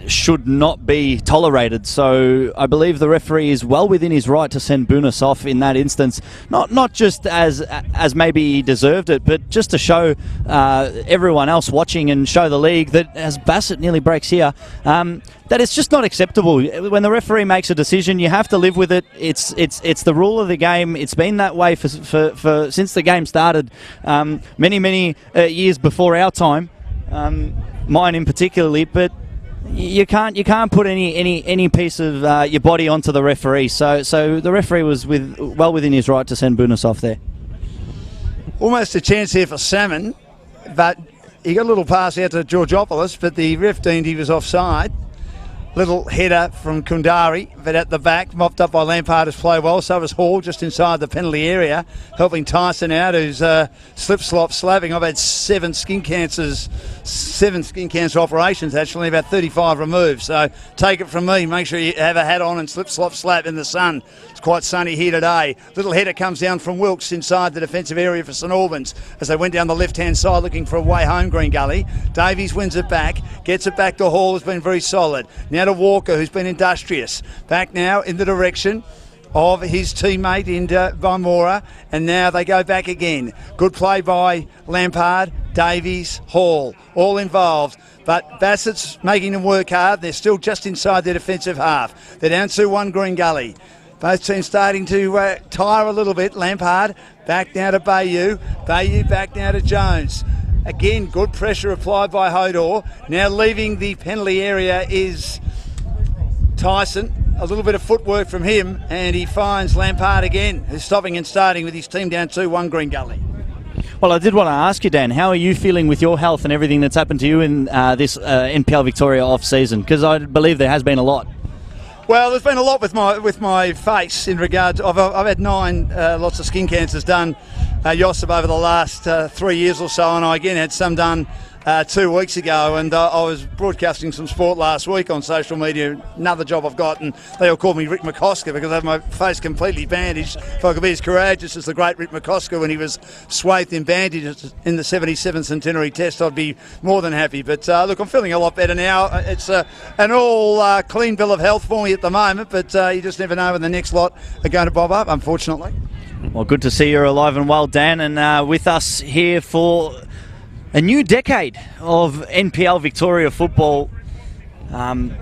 should not be tolerated. So I believe the referee is well within his right to send Bunis off in that instance. Not just as maybe he deserved it, but just to show everyone else watching and show the league that, as Bassett nearly breaks here, that it's just not acceptable. When the referee makes a decision, you have to live with it. It's the rule of the game. It's been that way for since the game started, many years before our time, mine in particularly. But you can't put any piece of your body onto the referee. So the referee was well within his right to send Bunis off there. Almost a chance here for Salmon, but he got a little pass out to Georgopoulos, but the ref deemed he was offside. Little header from Kundari, but at the back, mopped up by Lampard, has played well. So was Hall just inside the penalty area, helping Tyson out, who's slip-slop-slapping. I've had seven skin cancer operations, actually, about 35 removed. So take it from me, make sure you have a hat on and slip-slop-slap in the sun. It's quite sunny here today. Little header comes down from Wilkes inside the defensive area for St Albans as they went down the left-hand side looking for a way home, Green Gully. Davies wins it back, gets it back to Hall, has been very solid. Now to Walker, who's been industrious. Back now in the direction of his teammate in Mora, and now they go back again. Good play by Lampard, Davies, Hall, all involved. But Bassett's making them work hard. They're still just inside their defensive half. They're down 2-1 Green Gully. Both teams starting to tire a little bit. Lampard back now to Bayou. Bayou back now to Jones. Again, good pressure applied by Hodor. Now leaving the penalty area is Tyson. A little bit of footwork from him, and he finds Lampard again, who's stopping and starting with his team down 2-1 Green Gully. Well, I did want to ask you, Dan, how are you feeling with your health and everything that's happened to you in this NPL Victoria off-season? Because I believe there has been a lot. Well, there's been a lot with my face in regard to, I've had 9 lots of skin cancers done, Josip, over the last 3 years or so, and I again had some done 2 weeks ago, and I was broadcasting some sport last week on social media, another job I've got, and they all call me Rick McCosker because I have my face completely bandaged. If I could be as courageous as the great Rick McCosker when he was swathed in bandages in the 77th centenary test, I'd be more than happy. But look, I'm feeling a lot better now. It's an all clean bill of health for me at the moment, but you just never know when the next lot are going to bob up, unfortunately. Well, good to see you're alive and well, Dan, and with us here for a new decade of NPL Victoria football.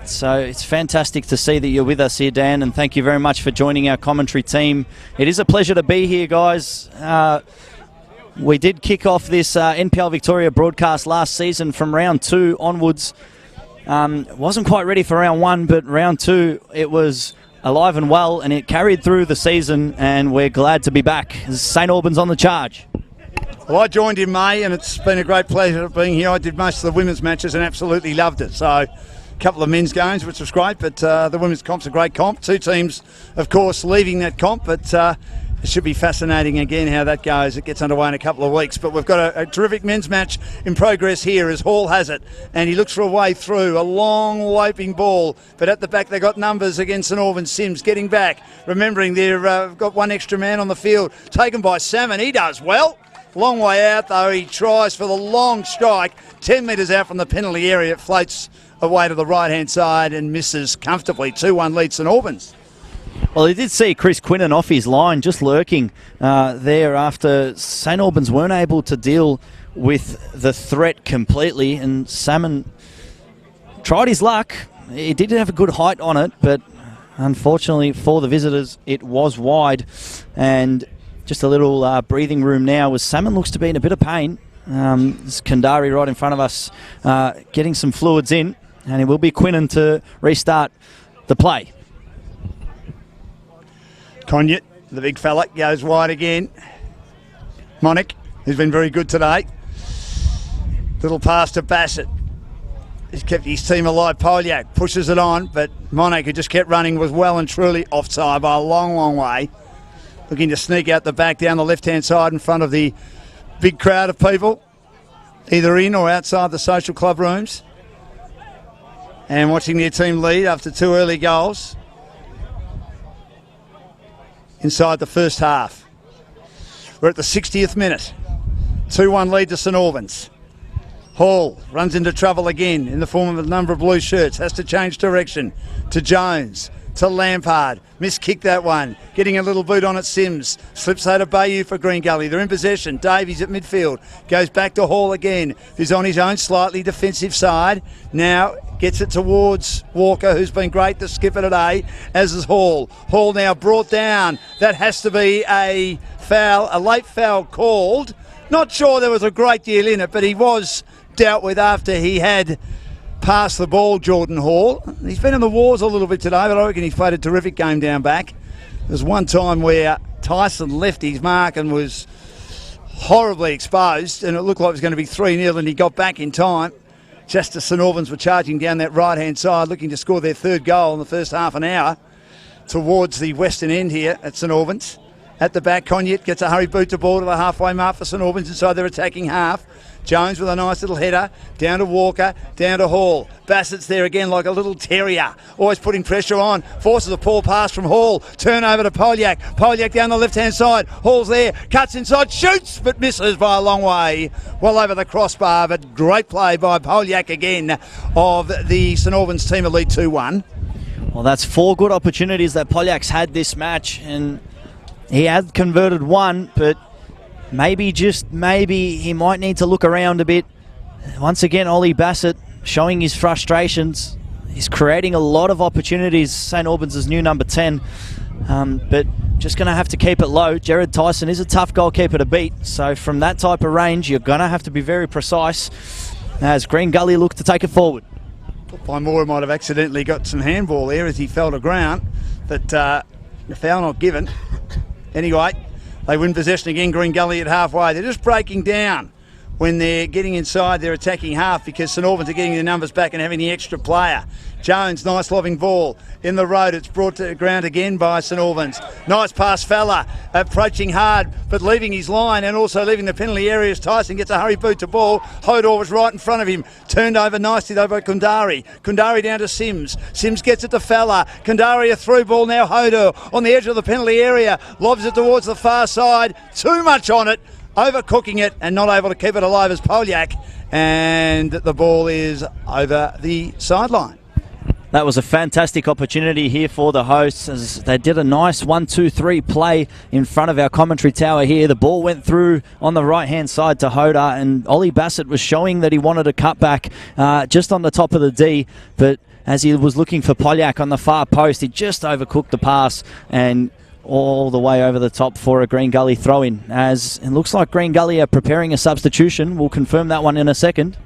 So it's fantastic to see that you're with us here, Dan, and thank you very much for joining our commentary team. It is a pleasure to be here, guys. We did kick off this NPL Victoria broadcast last season from round 2 onwards. Wasn't quite ready for round 1, but round 2 it was alive and well, and it carried through the season, and we're glad to be back. St Albans on the charge. Well, I joined in May, and it's been a great pleasure being here. I did most of the women's matches and absolutely loved it. So a couple of men's games, which was great, but the women's comp's a great comp. 2 teams, of course, leaving that comp, but it should be fascinating again how that goes. It gets underway in a couple of weeks, but we've got a terrific men's match in progress here as Hall has it, and he looks for a way through. A long loping ball, but at the back they got numbers against St Albans. Sims getting back, remembering they've got one extra man on the field, taken by Salmon. He does well. Long way out though, he tries for the long strike, 10 metres out from the penalty area. It floats away to the right hand side and misses comfortably. 2-1 lead St Albans. Well, he did see Chris Quinnen off his line, just lurking there after St Albans weren't able to deal with the threat completely, and Salmon tried his luck. He did have a good height on it, but unfortunately for the visitors it was wide, and just a little breathing room now as Salmon looks to be in a bit of pain. This Kundari right in front of us getting some fluids in, and it will be Quinnen to restart the play. Conyett, the big fella, goes wide again. Monick, who's been very good today. Little pass to Bassett. He's kept his team alive. Polyak pushes it on, but Monac, who just kept running, was well and truly offside by a long, long way. Looking to sneak out the back down the left-hand side in front of the big crowd of people, either in or outside the social club rooms. And watching their team lead after 2 early goals inside the first half. We're at the 60th minute. 2-1 lead to St Albans. Hall runs into trouble again in the form of a number of blue shirts. Has to change direction to Jones, to Lampard. Miskicked that one. Getting a little boot on it, Sims. Slips out of Bayou for Green Gully. They're in possession. Davies at midfield. Goes back to Hall again, who's on his own slightly defensive side. Now gets it towards Walker, who's been great, the skipper today, as is Hall. Hall now brought down. That has to be a foul, a late foul called. Not sure there was a great deal in it, but he was dealt with after he had passed the ball, Jordan Hall. He's been in the wars a little bit today, but I reckon he's played a terrific game down back. There's one time where Tyson left his mark and was horribly exposed, and it looked like it was going to be 3-0, and he got back in time. Just as St Albans were charging down that right-hand side, looking to score their 3rd goal in the first half an hour towards the western end here at St Albans. At the back, Conyett gets a hurry boot to ball to the halfway mark for St Albans inside their attacking half. Jones with a nice little header, down to Walker, down to Hall. Bassett's there again like a little terrier, always putting pressure on, forces a poor pass from Hall, turnover to Polyak. Polyak down the left-hand side, Hall's there, cuts inside, shoots, but misses by a long way. Well over the crossbar, but great play by Polyak again of the St Albans team elite 2-1. Well, that's 4 good opportunities that Polyak's had this match, and he had converted one, but maybe, just maybe, he might need to look around a bit. Once again, Ollie Bassett showing his frustrations. He's creating a lot of opportunities, St Albans' new number 10, but just going to have to keep it low. Jared Tyson is a tough goalkeeper to beat, so from that type of range, you're going to have to be very precise as Green Gully look to take it forward. By Moore might have accidentally got some handball there as he fell to ground, but the foul not given. Anyway, they win possession again, Green Gully at halfway. They're just breaking down when they're getting inside their attacking half because St Albans are getting their numbers back and having the extra player. Jones, nice lobbing ball in the road. It's brought to ground again by St Albans. Nice pass, Fella, approaching hard, but leaving his line and also leaving the penalty area as Tyson gets a hurry boot to ball. Hodor was right in front of him. Turned over nicely though by Kundari. Kundari down to Sims. Sims gets it to Fella. Kundari a through ball now. Hodor on the edge of the penalty area. Lobs it towards the far side. Too much on it. Overcooking it and not able to keep it alive as Polyak. And the ball is over the sideline. That was a fantastic opportunity here for the hosts as they did a nice 1-2-3 play in front of our commentary tower here. The ball went through on the right-hand side to Hoda, and Ollie Bassett was showing that he wanted a cutback just on the top of the D, but as he was looking for Polyak on the far post, he just overcooked the pass and all the way over the top for a Green Gully throw-in. As it looks like Green Gully are preparing a substitution. We'll confirm that one in a second.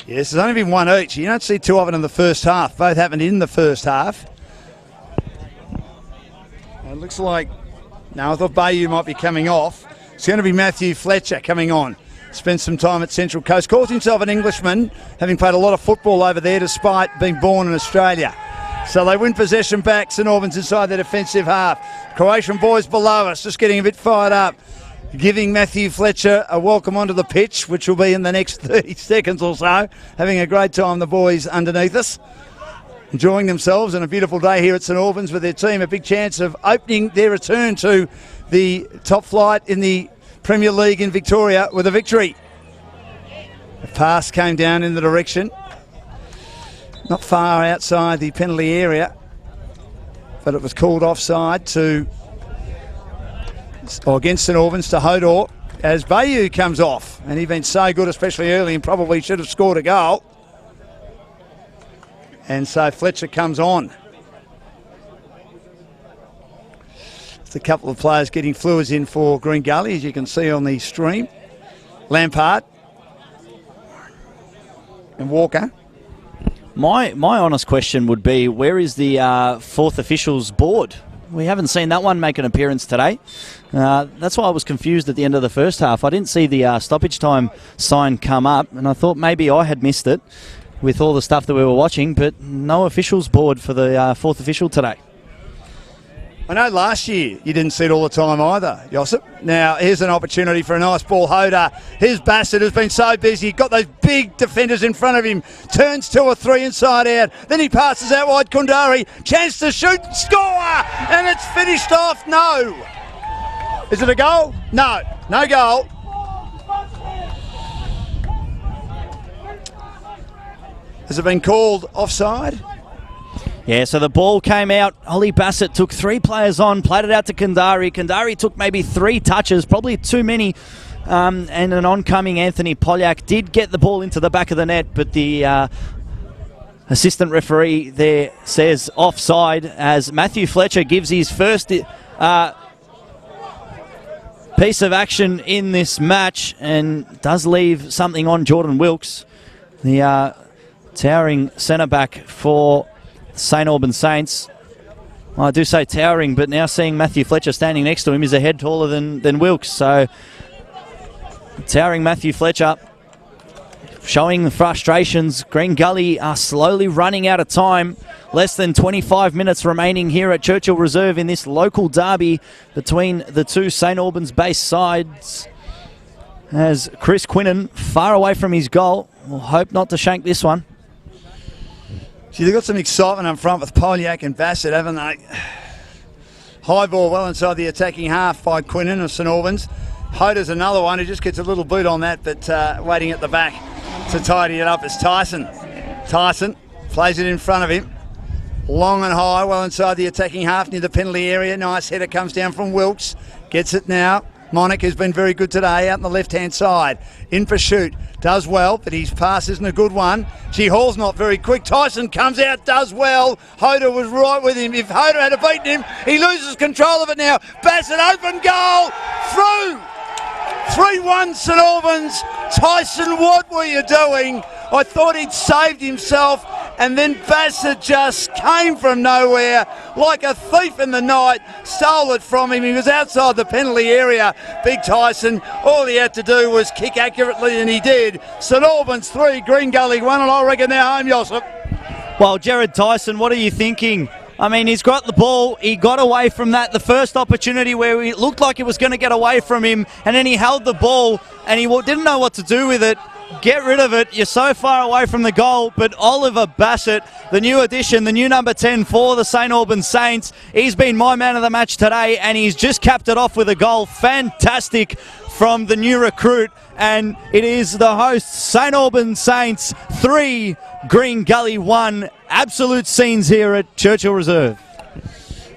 Yes, there's only been one each. You don't see two of it in the first half. Both happened in the first half. It looks like... Now, I thought Bayou might be coming off. It's going to be Matthew Fletcher coming on. Spent some time at Central Coast. Calls himself an Englishman, having played a lot of football over there despite being born in Australia. So they win possession back. St Albans inside their defensive half. Croatian boys below us, just getting a bit fired up. Giving Matthew Fletcher a welcome onto the pitch, which will be in the next 30 seconds or so. Having a great time, the boys underneath us. Enjoying themselves on a beautiful day here at St Albans with their team. A big chance of opening their return to the top flight in the Premier League in Victoria with a victory. A pass came down in the direction. Not far outside the penalty area, but it was called offside against St Albans to Hodor as Bayou comes off, and he's been so good, especially early, and probably should have scored a goal. And so Fletcher comes on. Just a couple of players getting fluids in for Green Gully, as you can see on the stream. Lampard and Walker. My honest question would be, where is the fourth officials board? We haven't seen that one make an appearance today. That's why I was confused at the end of the first half. I didn't see the stoppage time sign come up, and I thought maybe I had missed it with all the stuff that we were watching, but no officials board for the fourth official today. I know last year you didn't see it all the time either, Josip. Now, here's an opportunity for a nice ball. Hoda, here's Bassett, who's been so busy. Got those big defenders in front of him. Turns 2 or 3 inside out. Then he passes out wide. Kundari, chance to shoot, score! And it's finished off. No. Is it a goal? No. No goal. Has it been called offside? Yeah, so the ball came out. Ollie Bassett took 3 players on, played it out to Kundari. Kundari took maybe 3 touches, probably too many. And an oncoming Anthony Polyak did get the ball into the back of the net, but the assistant referee there says offside as Matthew Fletcher gives his first piece of action in this match and does leave something on Jordan Wilkes, the towering centre-back for St Albans Saints. Well, I do say towering, but now seeing Matthew Fletcher standing next to him is a head taller than Wilkes. So towering Matthew Fletcher, showing the frustrations. Green Gully are slowly running out of time. Less than 25 minutes remaining here at Churchill Reserve in this local derby between the two St Albans-based sides. As Chris Quinnen, far away from his goal, will hope not to shank this one. Gee, they've got some excitement up front with Polyak and Bassett, haven't they? High ball well inside the attacking half by Quinnen of St Albans. Hoda's another one who just gets a little boot on that, but waiting at the back to tidy it up is Tyson. Tyson plays it in front of him. Long and high, well inside the attacking half near the penalty area. Nice header comes down from Wilkes. Gets it now. Monic has been very good today out on the left-hand side. In for shoot. Does well, but his pass isn't a good one. Gee, Hall's not very quick. Tyson comes out, does well. Hoda was right with him. If Hoda had beaten him, he loses control of it now. Bassett, open goal. Through. 3-1 St Albans. Tyson, what were you doing? I thought he'd saved himself, and then Bassett just came from nowhere like a thief in the night, stole it from him. He was outside the penalty area. Big Tyson, all he had to do was kick accurately, and he did. St Albans 3, Green Gully 1, and I reckon they're home, Josip. Well, Jared Tyson, what are you thinking? I mean, he's got the ball. He got away from that. The first opportunity where it looked like it was going to get away from him, and then he held the ball, and he didn't know what to do with it. Get rid of it. You're so far away from the goal. But Oliver Bassett, the new addition, the new number 10 for the St Albans Saints, he's been my man of the match today, and he's just capped it off with a goal. Fantastic from the new recruit. And it is the hosts, St Albans Saints 3, Green Gully 1. Absolute scenes here at Churchill Reserve.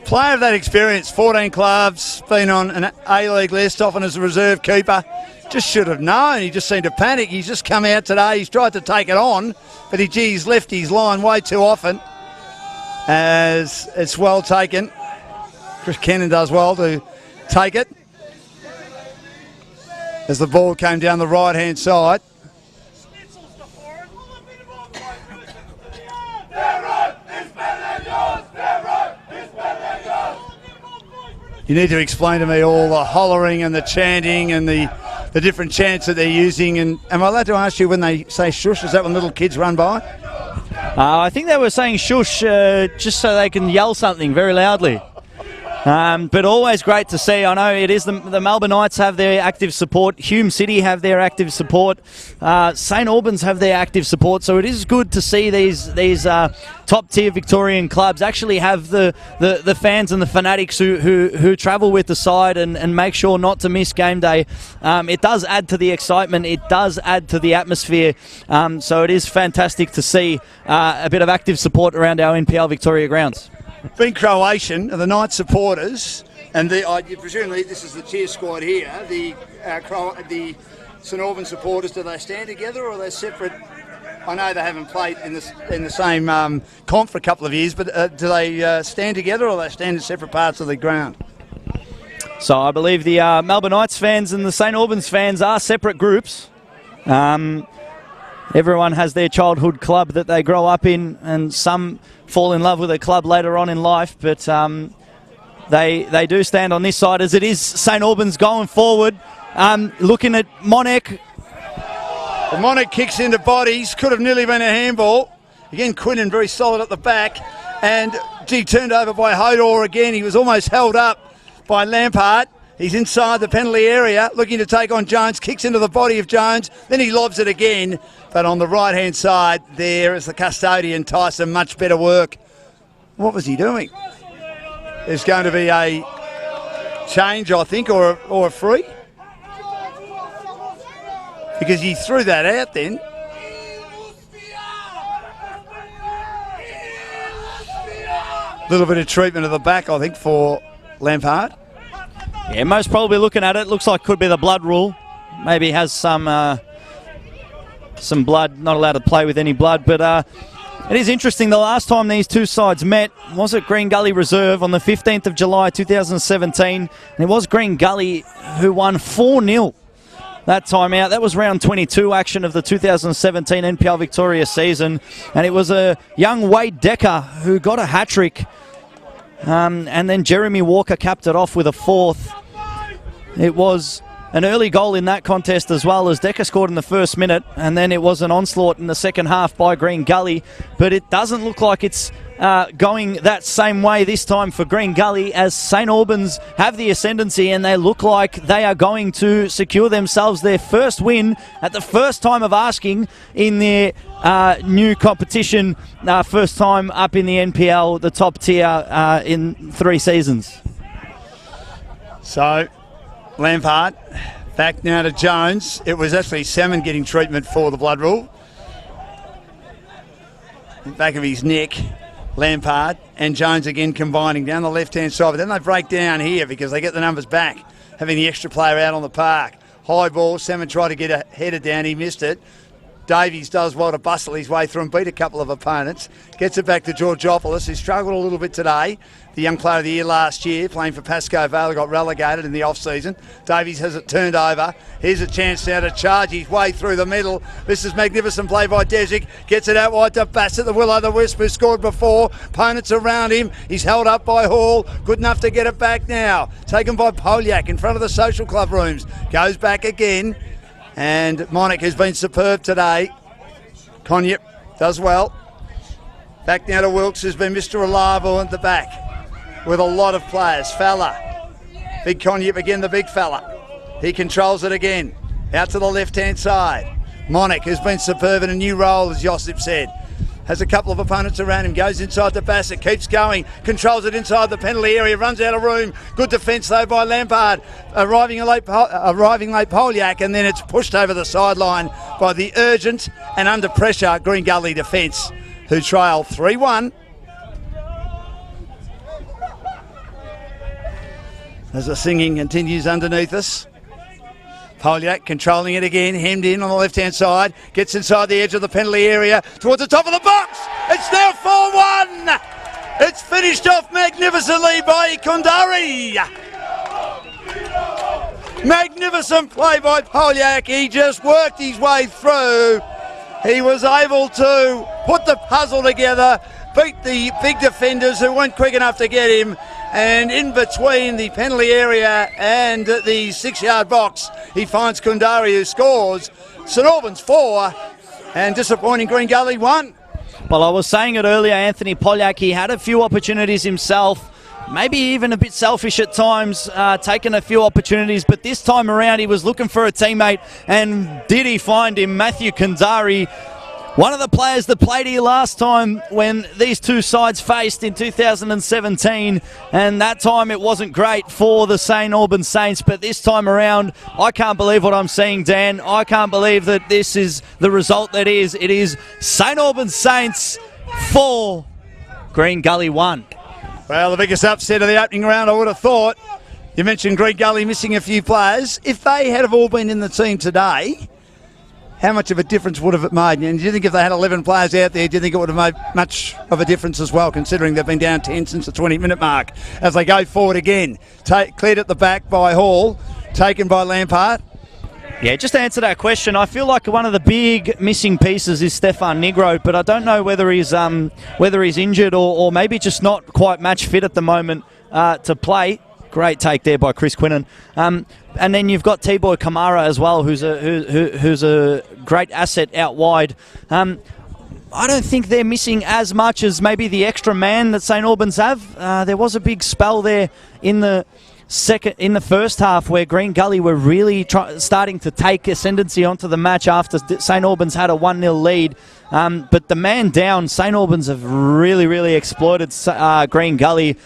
Player of that experience, 14 clubs, been on an A-League list, often as a reserve keeper. Just should have known. He just seemed to panic. He's just come out today. He's tried to take it on, but he's left his line way too often. As it's well taken. Chris Kennan does well to take it. As the ball came down the right-hand side. You need to explain to me all the hollering and the chanting and the different chants that they're using. And am I allowed to ask you, when they say shush, is that when little kids run by? I think they were saying shush just so they can yell something very loudly. But always great to see. I know it is the Melbourne Knights have their active support. Hume City have their active support. St Albans have their active support. So it is good to see these top-tier Victorian clubs actually have the fans and the fanatics who travel with the side and make sure not to miss game day. It does add to the excitement. It does add to the atmosphere. So it is fantastic to see a bit of active support around our NPL Victoria grounds. Being Croatian, the Knights supporters, and presumably this is the cheer squad here, the St Albans supporters, do they stand together or are they separate? I know they haven't played in the same comp for a couple of years, but do they stand together or do they stand in separate parts of the ground? So I believe the Melbourne Knights fans and the St Albans fans are separate groups. Everyone has their childhood club that they grow up in, and some fall in love with a club later on in life, but they do stand on this side as it is St Albans going forward. Looking at Monek. Well, Monek kicks into bodies. Could have nearly been a handball. Again, Quinnen very solid at the back. And turned over by Hodor again. He was almost held up by Lampard. He's inside the penalty area, looking to take on Jones. Kicks into the body of Jones. Then he lobs it again. But on the right-hand side, there is the custodian, Tyson. Much better work. What was he doing? There's going to be a change, I think, or a free. Because he threw that out then. A little bit of treatment of the back, I think, for Lampard. Yeah, most probably looking at it, looks like could be the blood rule. Maybe has some blood, not allowed to play with any blood. But it is interesting, the last time these two sides met was at Green Gully Reserve on the 15th of July 2017. And it was Green Gully who won 4-0 that time out. That was round 22 action of the 2017 NPL Victoria season. And it was a young Wade Decker who got a hat-trick. And then Jeremy Walker capped it off with a fourth. It was an early goal in that contest as well, as Decker scored in the first minute, and then it was an onslaught in the second half by Green Gully. But it doesn't look like it's going that same way this time for Green Gully, as St Albans have the ascendancy and they look like they are going to secure themselves their first win at the first time of asking in their new competition, first time up in the NPL, the top tier in 3 seasons. So, Lampard, back now to Jones. It was actually Salmon getting treatment for the blood rule. Back of his neck, Lampard and Jones again combining down the left-hand side. But then they break down here because they get the numbers back, having the extra player out on the park. High ball, Salmon tried to get a header down, he missed it. Davies does well to bustle his way through and beat a couple of opponents. Gets it back to Georgopoulos, who struggled a little bit today. The young player of the year last year, playing for Pascoe Vale, got relegated in the off-season. Davies has it turned over. Here's a chance now to charge his way through the middle. This is magnificent play by Desic. Gets it out wide to Bassett, the Will-o'-the-Wisp, who scored before. Opponents around him. He's held up by Hall. Good enough to get it back now. Taken by Poliak in front of the social club rooms. Goes back again. And Monik, who's been superb today. Conyip does well. Back now to Wilkes, who's been Mr. Reliable at the back with a lot of players. Fella. Big Conyip again, the big fella. He controls it again. Out to the left-hand side. Monik, who's been superb in a new role, as Josip said. Has a couple of opponents around him, goes inside to Bassett, keeps going, controls it inside the penalty area, runs out of room. Good defence though by Lampard, arriving late Poliak, and then it's pushed over the sideline by the urgent and under pressure Green Gully defence, who trail 3-1. As the singing continues underneath us. Poliak controlling it again, hemmed in on the left-hand side, gets inside the edge of the penalty area, towards the top of the box. It's now 4-1. It's finished off magnificently by Kundari. Magnificent play by Poliak. He just worked his way through. He was able to put the puzzle together, beat the big defenders who weren't quick enough to get him. And in between the penalty area and the 6-yard box, he finds Kundari, who scores. St Albans 4 and disappointing Green Gully 1. Well, I was saying it earlier, Anthony Poliak, he had a few opportunities himself, maybe even a bit selfish at times, taking a few opportunities, but this time around he was looking for a teammate, and did he find him? Matthew Kundari, one of the players that played here last time when these two sides faced in 2017, and that time it wasn't great for the St Albans Saints, but this time around, I can't believe what I'm seeing, Dan. I can't believe that this is the result that is. It is St Albans Saints 4, Green Gully 1. Well, the biggest upset of the opening round, I would have thought. You mentioned Green Gully missing a few players. If they had have all been in the team today, how much of a difference would have it made? And do you think if they had 11 players out there, do you think it would have made much of a difference as well, considering they've been down 10 since the 20-minute mark? As they go forward again, cleared at the back by Hall, taken by Lampard. Yeah, just to answer that question, I feel like one of the big missing pieces is Stefan Negro, but I don't know whether he's injured or maybe just not quite match fit at the moment. to play. Great take there by Chris Quinnen. And then you've got T-Boy Kamara as well, who's a great asset out wide. I don't think they're missing as much as maybe the extra man that St Albans have. There was a big spell there in the first half where Green Gully were really starting to take ascendancy onto the match after St Albans had a 1-0 lead. But the man down, St Albans have really exploited Green Gully.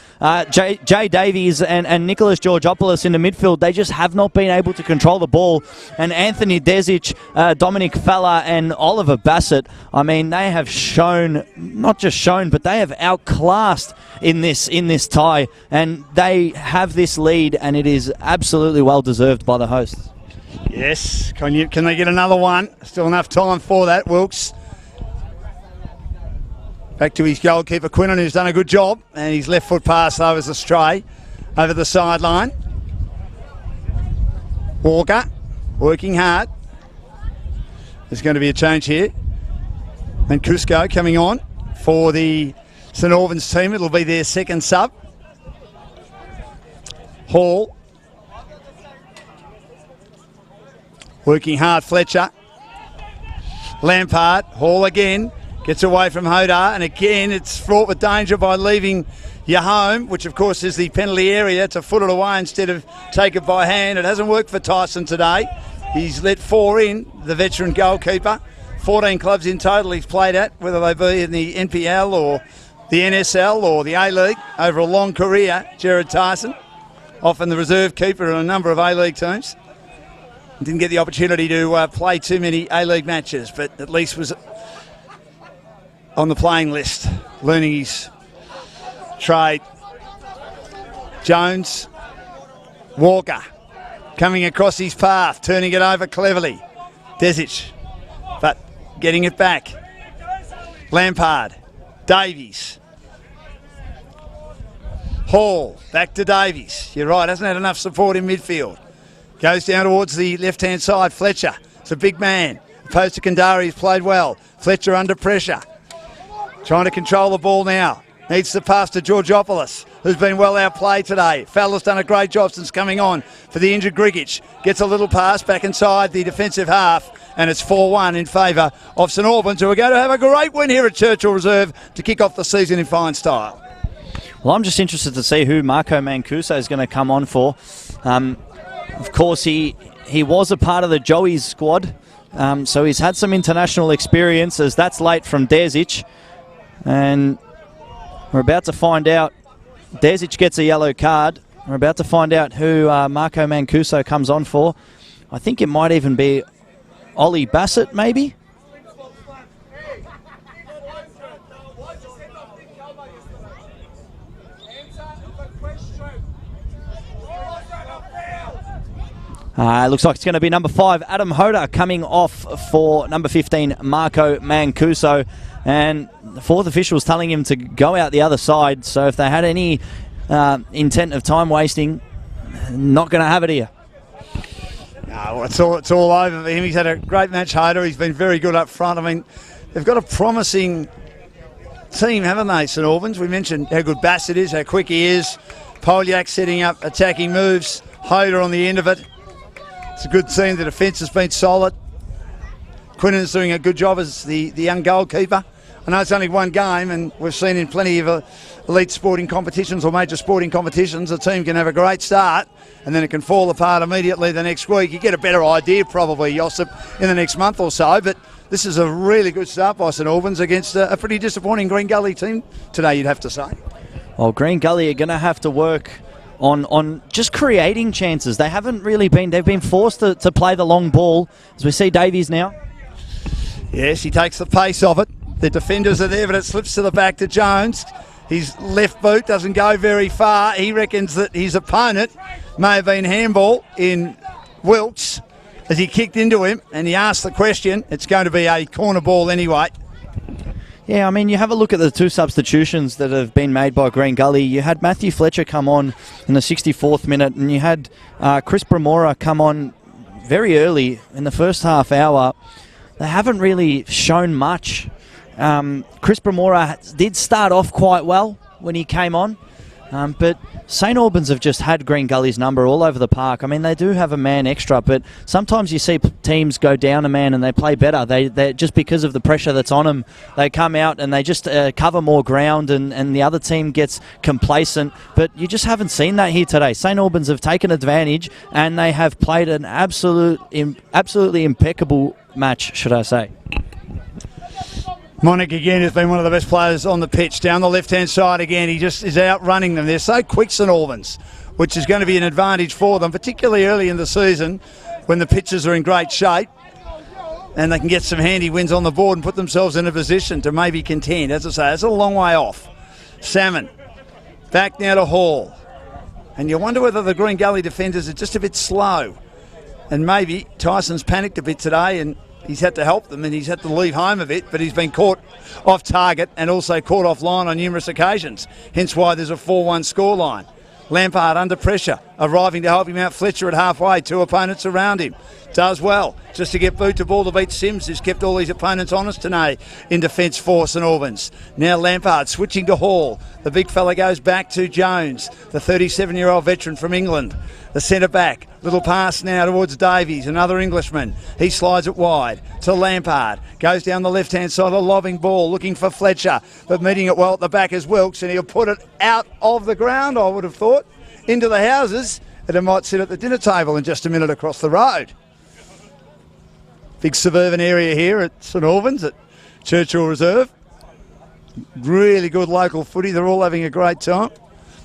Jay Davies and Nicholas Georgopoulos in the midfield, they just have not been able to control the ball. And Anthony Desic, Dominic Fella and Oliver Bassett, I mean, they have not just shown, but they have outclassed in this tie. And they have this lead, and it is absolutely well deserved by the hosts. Yes, can they get another one? Still enough time for that, Wilkes. Back to his goalkeeper, Quinnen, who's done a good job. And his left foot pass over is a stray over the sideline. Walker, working hard. There's going to be a change here. And Cusco coming on for the St Albans team. It'll be their second sub. Hall. Working hard, Fletcher. Lampard, Hall again. Gets away from Hodar, and again it's fraught with danger by leaving your home, which of course is the penalty area, to foot it away instead of take it by hand. It hasn't worked for Tyson today. He's let 4 in, the veteran goalkeeper. 14 clubs in total he's played at, whether they be in the NPL or the NSL or the A-League, over a long career, Jared Tyson. Often the reserve keeper in a number of A-League teams. Didn't get the opportunity to play too many A-League matches, but at least was on the playing list, learning his trade. Jones, Walker, coming across his path, turning it over cleverly. Desic, but getting it back. Lampard, Davies. Hall, back to Davies. You're right, hasn't had enough support in midfield. Goes down towards the left-hand side, Fletcher. It's a big man. Opposed to Kandari, he's played well. Fletcher under pressure. Trying to control the ball now. Needs to pass to Georgopoulos, who's been well outplayed today. Fella's done a great job since coming on for the injured Grigic. Gets a little pass back inside the defensive half, and it's 4-1 in favour of St Albans, who are going to have a great win here at Churchill Reserve to kick off the season in fine style. Well, I'm just interested to see who Marco Mancuso is going to come on for. Of course, he was a part of the Joey's squad, so he's had some international experience, as that's late from Desic. And we're about to find out. Desic gets a yellow card. We're about to find out who Marco Mancuso comes on for. I think it might even be Ollie Bassett, maybe? It looks like it's going to be number 5, Adam Hodar, coming off for number 15, Marco Mancuso. And the fourth official is telling him to go out the other side. So if they had any intent of time wasting, not going to have it here. No, it's all over for him. He's had a great match, Hodar. He's been very good up front. I mean, they've got a promising team, haven't they, St Albans? We mentioned how good Bassett is, how quick he is. Polyak setting up attacking moves. Hodar on the end of it. It's a good team. The defence has been solid. Quinnen's doing a good job as the young goalkeeper. I know it's only one game, and we've seen in plenty of elite sporting competitions or major sporting competitions, a team can have a great start and then it can fall apart immediately the next week. You get a better idea probably, Josip, in the next month or so, but this is a really good start by St Albans against a pretty disappointing Green Gully team today, you'd have to say. Well, Green Gully are going to have to work on just creating chances. They haven't really been, they've been forced to play the long ball, as we see Davies now. Yes, he takes the pace of it. The defenders are there, but it slips to the back to Jones. His left boot doesn't go very far. He reckons that his opponent may have been handball in Wilkes as he kicked into him, and he asked the question. It's going to be a corner ball anyway. Yeah, I mean, you have a look at the two substitutions that have been made by Green Gully. You had Matthew Fletcher come on in the 64th minute, and you had Chris Bramora come on very early in the first half hour. They haven't really shown much. Chris Bramora did start off quite well when he came on. But St Albans have just had Green Gully's number all over the park. I mean, they do have a man extra, but sometimes you see teams go down a man and they play better. They just because of the pressure that's on them, they come out and they just cover more ground, and the other team gets complacent. But you just haven't seen that here today. St Albans have taken advantage, and they have played an absolutely impeccable match, should I say. Monic again has been one of the best players on the pitch. Down the left-hand side again, he just is outrunning them. They're so quick, St Albans, which is going to be an advantage for them, particularly early in the season when the pitches are in great shape and they can get some handy wins on the board and put themselves in a position to maybe contend. As I say, it's a long way off. Salmon, back now to Hall. And you wonder whether the Green Gully defenders are just a bit slow. And maybe Tyson's panicked a bit today and he's had to help them and he's had to leave home a bit, but he's been caught off target and also caught off line on numerous occasions. Hence why there's a 4-1 scoreline. Lampard under pressure, arriving to help him out. Fletcher at halfway, 2 opponents around him. Does well just to get boot to ball to beat Sims, who's kept all his opponents honest tonight in defence for St Albans. Now Lampard switching to Hall. The big fella goes back to Jones, the 37-year-old veteran from England. The centre back, little pass now towards Davies, another Englishman. He slides it wide to Lampard. Goes down the left-hand side, a lobbing ball, looking for Fletcher, but meeting it well at the back is Wilkes, and he'll put it out of the ground, I would have thought, into the houses, and it might sit at the dinner table in just a minute across the road. Big suburban area here at St Albans at Churchill Reserve. Really good local footy. They're all having a great time,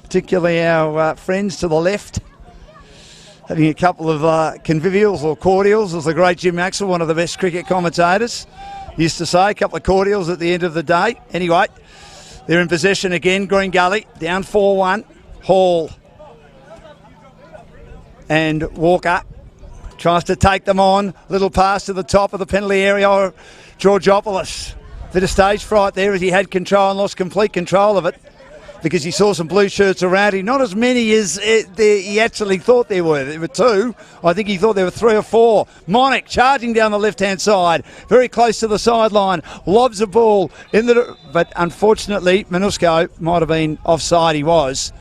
particularly our friends to the left. Having a couple of convivials or cordials, as the great Jim Maxwell, one of the best cricket commentators, used to say, a couple of cordials at the end of the day. Anyway, they're in possession again. Green Gully down 4-1. Hall and Walker tries to take them on. Little pass to the top of the penalty area. Georgopoulos. Bit of stage fright there as he had control and lost complete control of it because he saw some blue shirts around him. Not as many as he actually thought there were. There were 2. I think he thought there were 3 or 4. Monic charging down the left-hand side, very close to the sideline, lobs a ball in the... But unfortunately, Minusco might have been offside. He was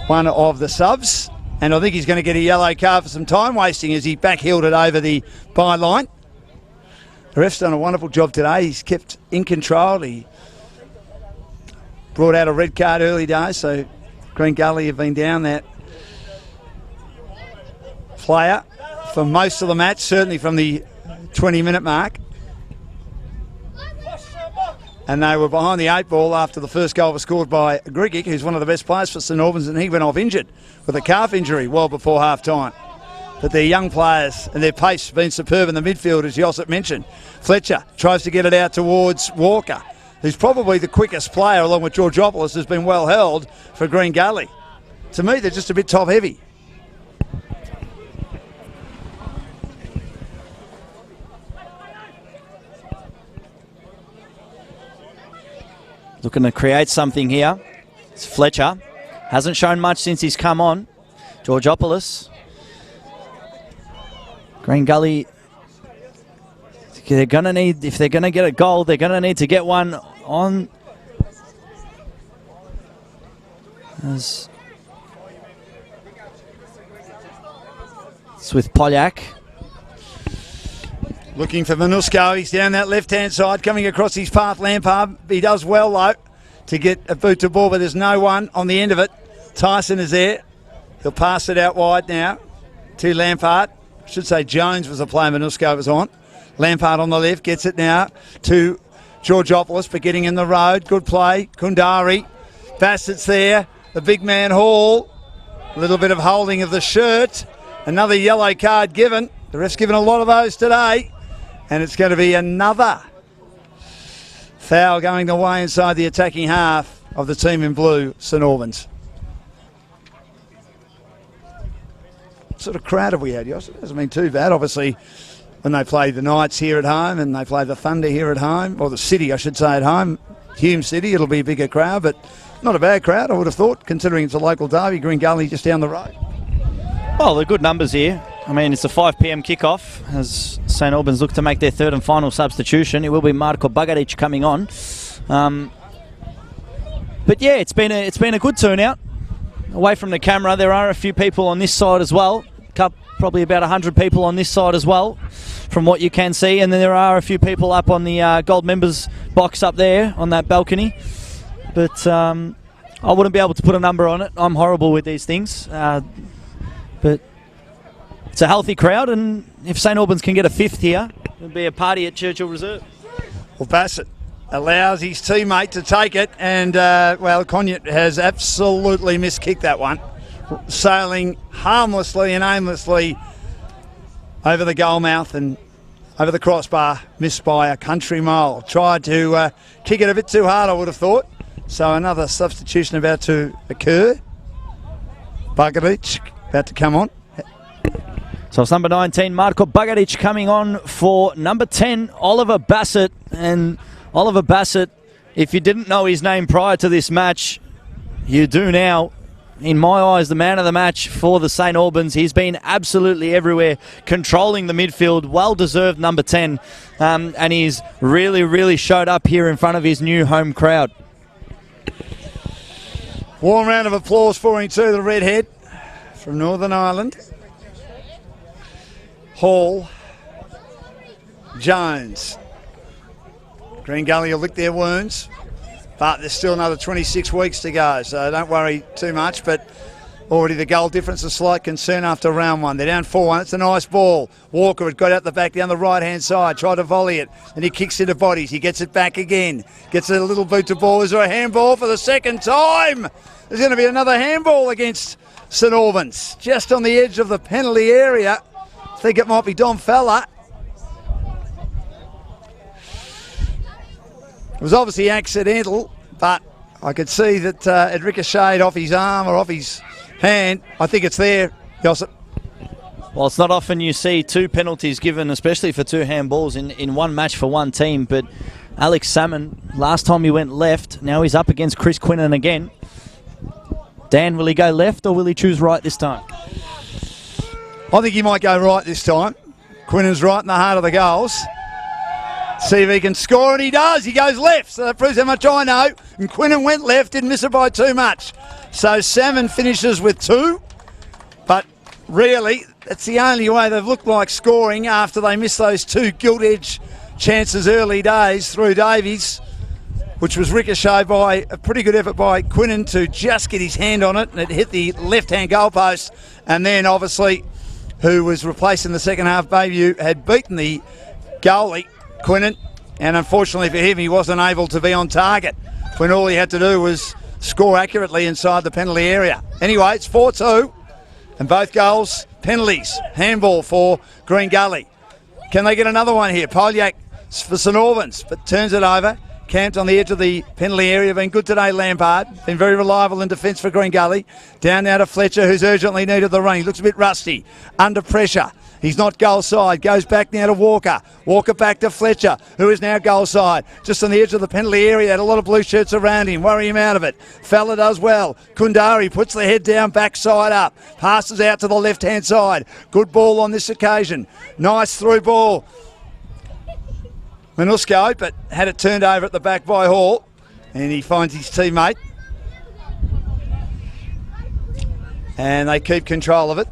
one of the subs. And I think he's going to get a yellow card for some time wasting as he backheeled it over the byline. The ref's done a wonderful job today. He's kept in control. He brought out a red card early days, so Green Gully have been down that player for most of the match, certainly from the 20-minute mark. And they were behind the 8 ball after the first goal was scored by Grigic, who's one of the best players for St Albans, and he went off injured with a calf injury well before half-time. But their young players and their pace have been superb in the midfield, as Yossip mentioned. Fletcher tries to get it out towards Walker, who's probably the quickest player, along with Georgopoulos, has been well held for Green Gully. To me, they're just a bit top-heavy. Looking to create something here. It's Fletcher. Hasn't shown much since he's come on. Georgopoulos. Green Gully, they're going to need, if they're going to get a goal, they're going to need to get one on. It's with Polyak. Looking for Minusco. He's down that left-hand side, coming across his path. Lampard, he does well, though, to get a boot to ball, but there's no one on the end of it. Tyson is there. He'll pass it out wide now to Lampard. I should say Jones was the player Minusco was on. Lampard on the left gets it now to Georgopoulos, but getting in the road. Good play. Kundari. Bassett's there. The big man Hall. A little bit of holding of the shirt. Another yellow card given. The ref's given a lot of those today. And it's going to be another foul going the way inside the attacking half of the team in blue, St Albans. What sort of crowd have we had, Yoss? It hasn't been too bad. Obviously, when they play the Knights here at home and they play the Thunder here at home, or the City, I should say, at home, Hume City, it'll be a bigger crowd, but not a bad crowd, I would have thought, considering it's a local derby, Green Gully just down the road. Well, they're good numbers here. I mean, it's a 5 p.m. kickoff as St Albans look to make their 3rd and final substitution. It will be Marko Bagaric coming on. But yeah, it's been a good turnout. away from the camera, there are a few people on this side as well. Probably about 100 people on this side as well, from what you can see. And then there are a few people up on the Gold Members box up there on that balcony. But I wouldn't be able to put a number on it. I'm horrible with these things. But it's a healthy crowd, and if St Albans can get a fifth here, it'll be a party at Churchill Reserve. Well, Bassett allows his teammate to take it, and, Conyett has absolutely miskicked that one. Sailing harmlessly and aimlessly over the goal mouth and over the crossbar, missed by a country mile. Tried to kick it a bit too hard, I would have thought. So another substitution about to occur. Bagaric about to come on. So it's number 19, Marko Bagaric, coming on for number 10, Oliver Bassett. And Oliver Bassett, if you didn't know his name prior to this match, you do now. In my eyes, the man of the match for the St Albans. He's been absolutely everywhere, controlling the midfield. Well-deserved number 10. And he's really, really showed up here in front of his new home crowd. Warm round of applause for him too, the redhead from Northern Ireland. Hall, Jones. Green Gully will lick their wounds, but there's still another 26 weeks to go, so don't worry too much. But already the goal difference a slight concern after round one. They're down 4-1. It's a nice ball. Walker had got out the back down the right-hand side, tried to volley it, and he kicks into bodies. He gets it back again. Gets a little boot to ball. Is there a handball for the second time? There's going to be another handball against St Albans, just on the edge of the penalty area. I think it might be Don Fella. It was obviously accidental, but I could see that it ricocheted off his arm or off his hand. I think it's there, Josip. Well, it's not often you see two penalties given, especially for two handballs in one match for one team. But Alex Salmon, last time he went left, now he's up against Chris Quinnen again. Dan, will he go left or will he choose right this time? I think he might go right this time. Quinnen's right in the heart of the goals. See if he can score, and he does. He goes left, so that proves how much I know. And Quinnen went left, didn't miss it by too much. So Salmon finishes with 2, but really, that's the only way they've looked like scoring after they missed those 2 gilt-edge chances early days through Davies, which was ricocheted by a pretty good effort by Quinnen to just get his hand on it, and it hit the left-hand goalpost. And then, obviously, who was replacing the second half debut, had beaten the goalie, Quinnen, and unfortunately for him, he wasn't able to be on target when all he had to do was score accurately inside the penalty area. Anyway, it's 4-2, and both goals penalties. Handball for Green Gully. Can they get another one here? Polyak for St Albans, but turns it over. Camped on the edge of the penalty area. Been good today, Lampard. Been very reliable in defence for Green Gully. Down now to Fletcher, who's urgently needed the run. He looks a bit rusty. Under pressure. He's not goal side. Goes back now to Walker. Walker back to Fletcher, who is now goal side. Just on the edge of the penalty area. Had a lot of blue shirts around him. Worry him out of it. Fella does well. Kundari puts the head down, backside up. Passes out to the left-hand side. Good ball on this occasion. Nice through ball. Minusko, but had it turned over at the back by Hall. And he finds his teammate. And they keep control of it.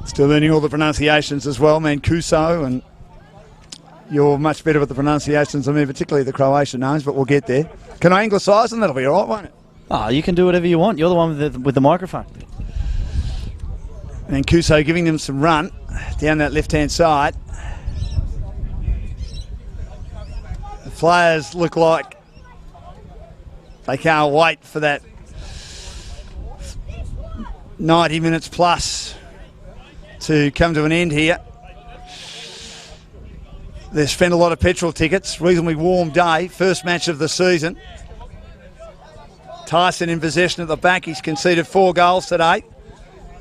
Still learning all the pronunciations as well, Mancuso, and you're much better with the pronunciations than me, particularly the Croatian names, but we'll get there. Can I anglicise them? That'll be all right, won't it? Oh, you can do whatever you want. You're the one with the microphone. Mancuso giving them some run down that left-hand side. The players look like they can't wait for that 90 minutes plus to come to an end here. They've spent a lot of petrol tickets, reasonably warm day, first match of the season. Tyson in possession at the back, he's conceded 4 goals today,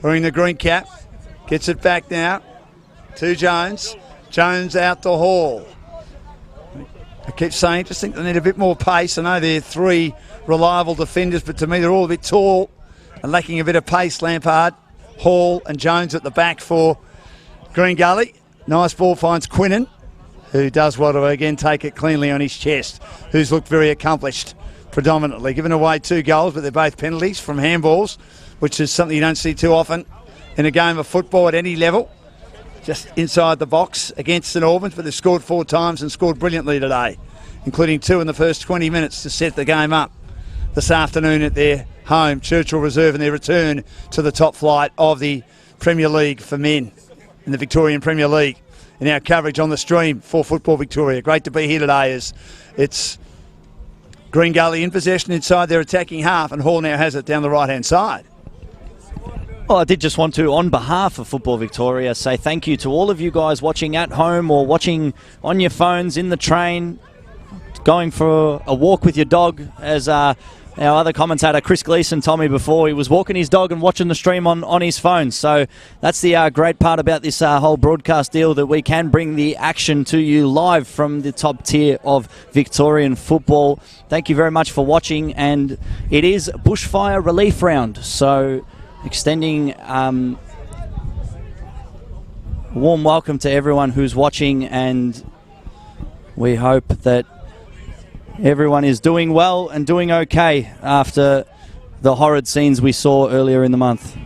wearing the green cap. Gets it back now to Jones. Jones out to Hall. I keep saying, just think they need a bit more pace. I know they're 3 reliable defenders, but to me they're all a bit tall and lacking a bit of pace, Lampard. Hall and Jones at the back for Green Gully. Nice ball finds Quinnen. who does well to again take it cleanly on his chest, who's looked very accomplished predominantly. Given away 2 goals, but they're both penalties from handballs, which is something you don't see too often in a game of football at any level. Just inside the box against St Albans, but they've scored 4 times and scored brilliantly today, including 2 in the first 20 minutes to set the game up this afternoon at their home, Churchill Reserve, and their return to the top flight of the Premier League for men in the Victorian Premier League. In our coverage on the stream for Football Victoria. Great to be here today as it's Green Gully in possession inside their attacking half, and Hall now has it down the right-hand side. Well, I did just want to, on behalf of Football Victoria, say thank you to all of you guys watching at home or watching on your phones, in the train, going for a walk with your dog, as our other commentator, Chris Gleeson, told me before. He was walking his dog and watching the stream on his phone. So that's the great part about this whole broadcast deal, that we can bring the action to you live from the top tier of Victorian football. Thank you very much for watching. And it is bushfire relief round. So extending a warm welcome to everyone who's watching. And we hope that everyone is doing well and doing okay after the horrid scenes we saw earlier in the month.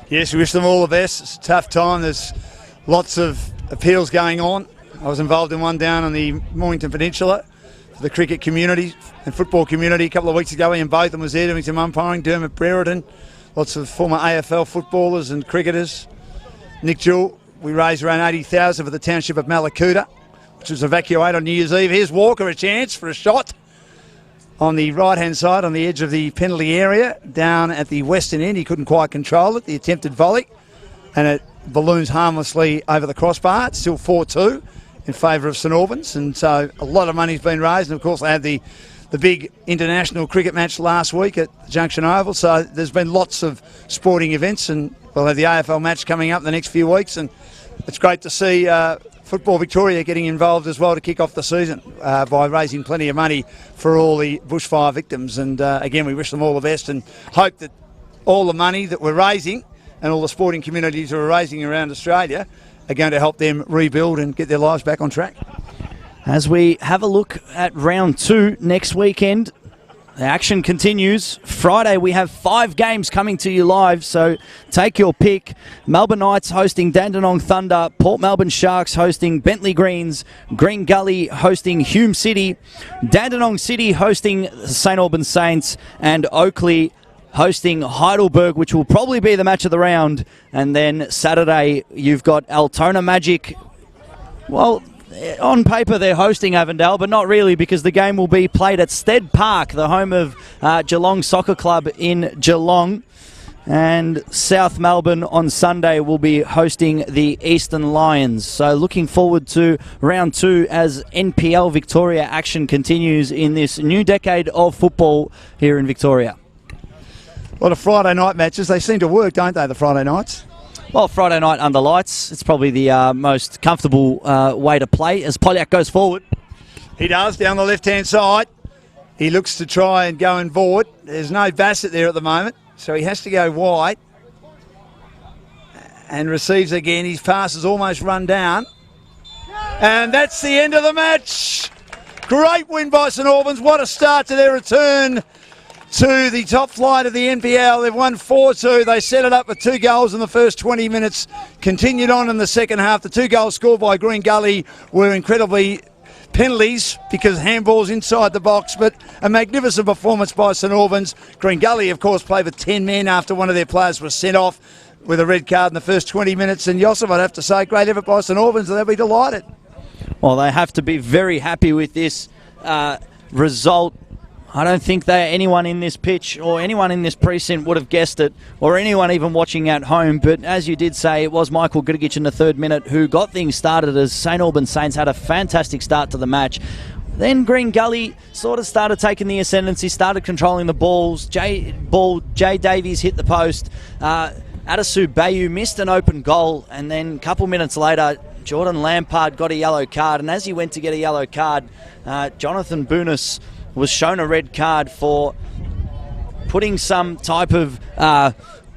Yes, we wish them all the best. It's a tough time. There's lots of appeals going on. I was involved in one down on the Mornington Peninsula for the cricket community and football community a couple of weeks ago. Ian Botham was there doing some umpiring. Dermot Brereton, lots of former AFL footballers and cricketers. Nick Jewell, we raised around $80,000 for the township of Malakuta, which was evacuated on New Year's Eve. Here's Walker, a chance for a shot on the right-hand side on the edge of the penalty area down at the western end. He couldn't quite control it, the attempted volley, and it balloons harmlessly over the crossbar. It's still 4-2 in favour of St Albans, and so a lot of money's been raised. And of course they had the big international cricket match last week at the Junction Oval, so there's been lots of sporting events, and we'll have the AFL match coming up in the next few weeks, and it's great to see Football Victoria getting involved as well to kick off the season by raising plenty of money for all the bushfire victims. And again, we wish them all the best and hope that all the money that we're raising and all the sporting communities that we're raising around Australia are going to help them rebuild and get their lives back on track. As we have a look at round 2 next weekend, the action continues. Friday we have 5 games coming to you live, so take your pick. Melbourne Knights hosting Dandenong Thunder, Port Melbourne Sharks hosting Bentley Greens, Green Gully hosting Hume City, Dandenong City hosting St Albans Saints, and Oakley hosting Heidelberg, which will probably be the match of the round. And then Saturday you've got Altona Magic. Well, on paper they're hosting Avondale, but not really, because the game will be played at Stead Park, the home of Geelong Soccer Club in Geelong. And South Melbourne on Sunday will be hosting the Eastern Lions. So looking forward to round 2 as NPL Victoria action continues in this new decade of football here in Victoria. A lot of Friday night matches. They seem to work, don't they, the Friday nights? Well, Friday night under lights, it's probably the most comfortable way to play as Polyak goes forward. He does, down the left-hand side. He looks to try and go and board. There's no Bassett there at the moment, so he has to go wide. And receives again. His pass is almost run down. And that's the end of the match. Great win by St Albans. What a start to their return to the top flight of the NPL. They've won 4-2. They set it up with 2 goals in the first 20 minutes. Continued on in the second half. The 2 goals scored by Green Gully were incredibly penalties because handballs inside the box, but a magnificent performance by St Albans. Green Gully, of course, played with 10 men after one of their players was sent off with a red card in the first 20 minutes. And Yosef, I'd have to say, great effort by St Albans. They'll be delighted. Well, they have to be very happy with this result. I don't think anyone in this pitch or anyone in this precinct would have guessed it, or anyone even watching at home. But as you did say, it was Michael Grgic in the 3rd minute who got things started as St Albans Saints had a fantastic start to the match. Then Green Gully sort of started taking the ascendancy, started controlling the balls. Jay Davies hit the post. Adasu Bayu missed an open goal, and then a couple minutes later, Jordan Lampard got a yellow card. And as he went to get a yellow card, Jonathan Boonis was shown a red card for putting some type of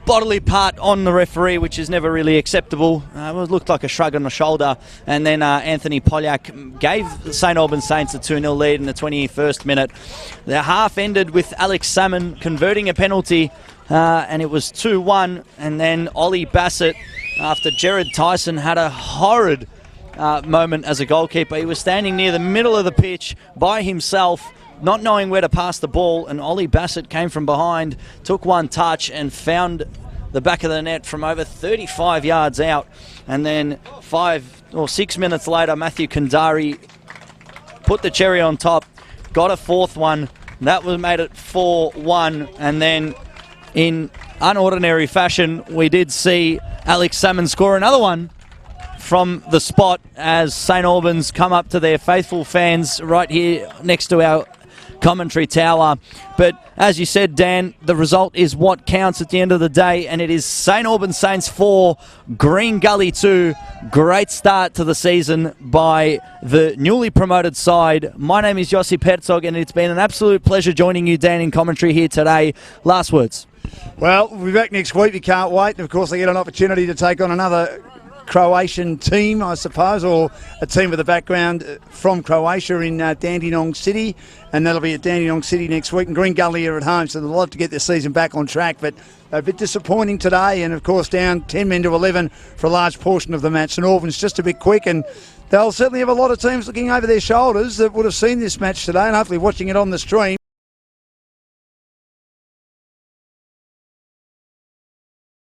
bodily part on the referee, which is never really acceptable. It looked like a shrug on the shoulder. And then Anthony Polyak gave St Albans Saints a 2-0 lead in the 21st minute. The half ended with Alex Salmon converting a penalty, and it was 2-1. And then Ollie Bassett, after Jared Tyson had a horrid moment as a goalkeeper. He was standing near the middle of the pitch by himself, not knowing where to pass the ball, and Ollie Bassett came from behind, took one touch and found the back of the net from over 35 yards out. And then 5 or 6 minutes later, Matthew Kandari put the cherry on top, got a fourth one. That made it 4-1. And then in unordinary fashion, we did see Alex Salmon score another one from the spot as St Albans come up to their faithful fans right here next to our commentary tower. But as you said, Dan, the result is what counts at the end of the day, and it is St Albans Saints 4, Green Gully 2. Great start to the season by the newly promoted side. My name is Josip Herzog, and it's been an absolute pleasure joining you, Dan, in commentary here today. Last words. Well, we'll be back next week. We can't wait. And of course, they get an opportunity to take on another Croatian team, I suppose, or a team with a background from Croatia in Dandenong City, and that'll be at Dandenong City next week. And Green Gully are at home, so they'll love to get their season back on track, but a bit disappointing today, and of course down 10 men to 11 for a large portion of the match. St Albans just a bit quick, and they'll certainly have a lot of teams looking over their shoulders that would have seen this match today and hopefully watching it on the stream.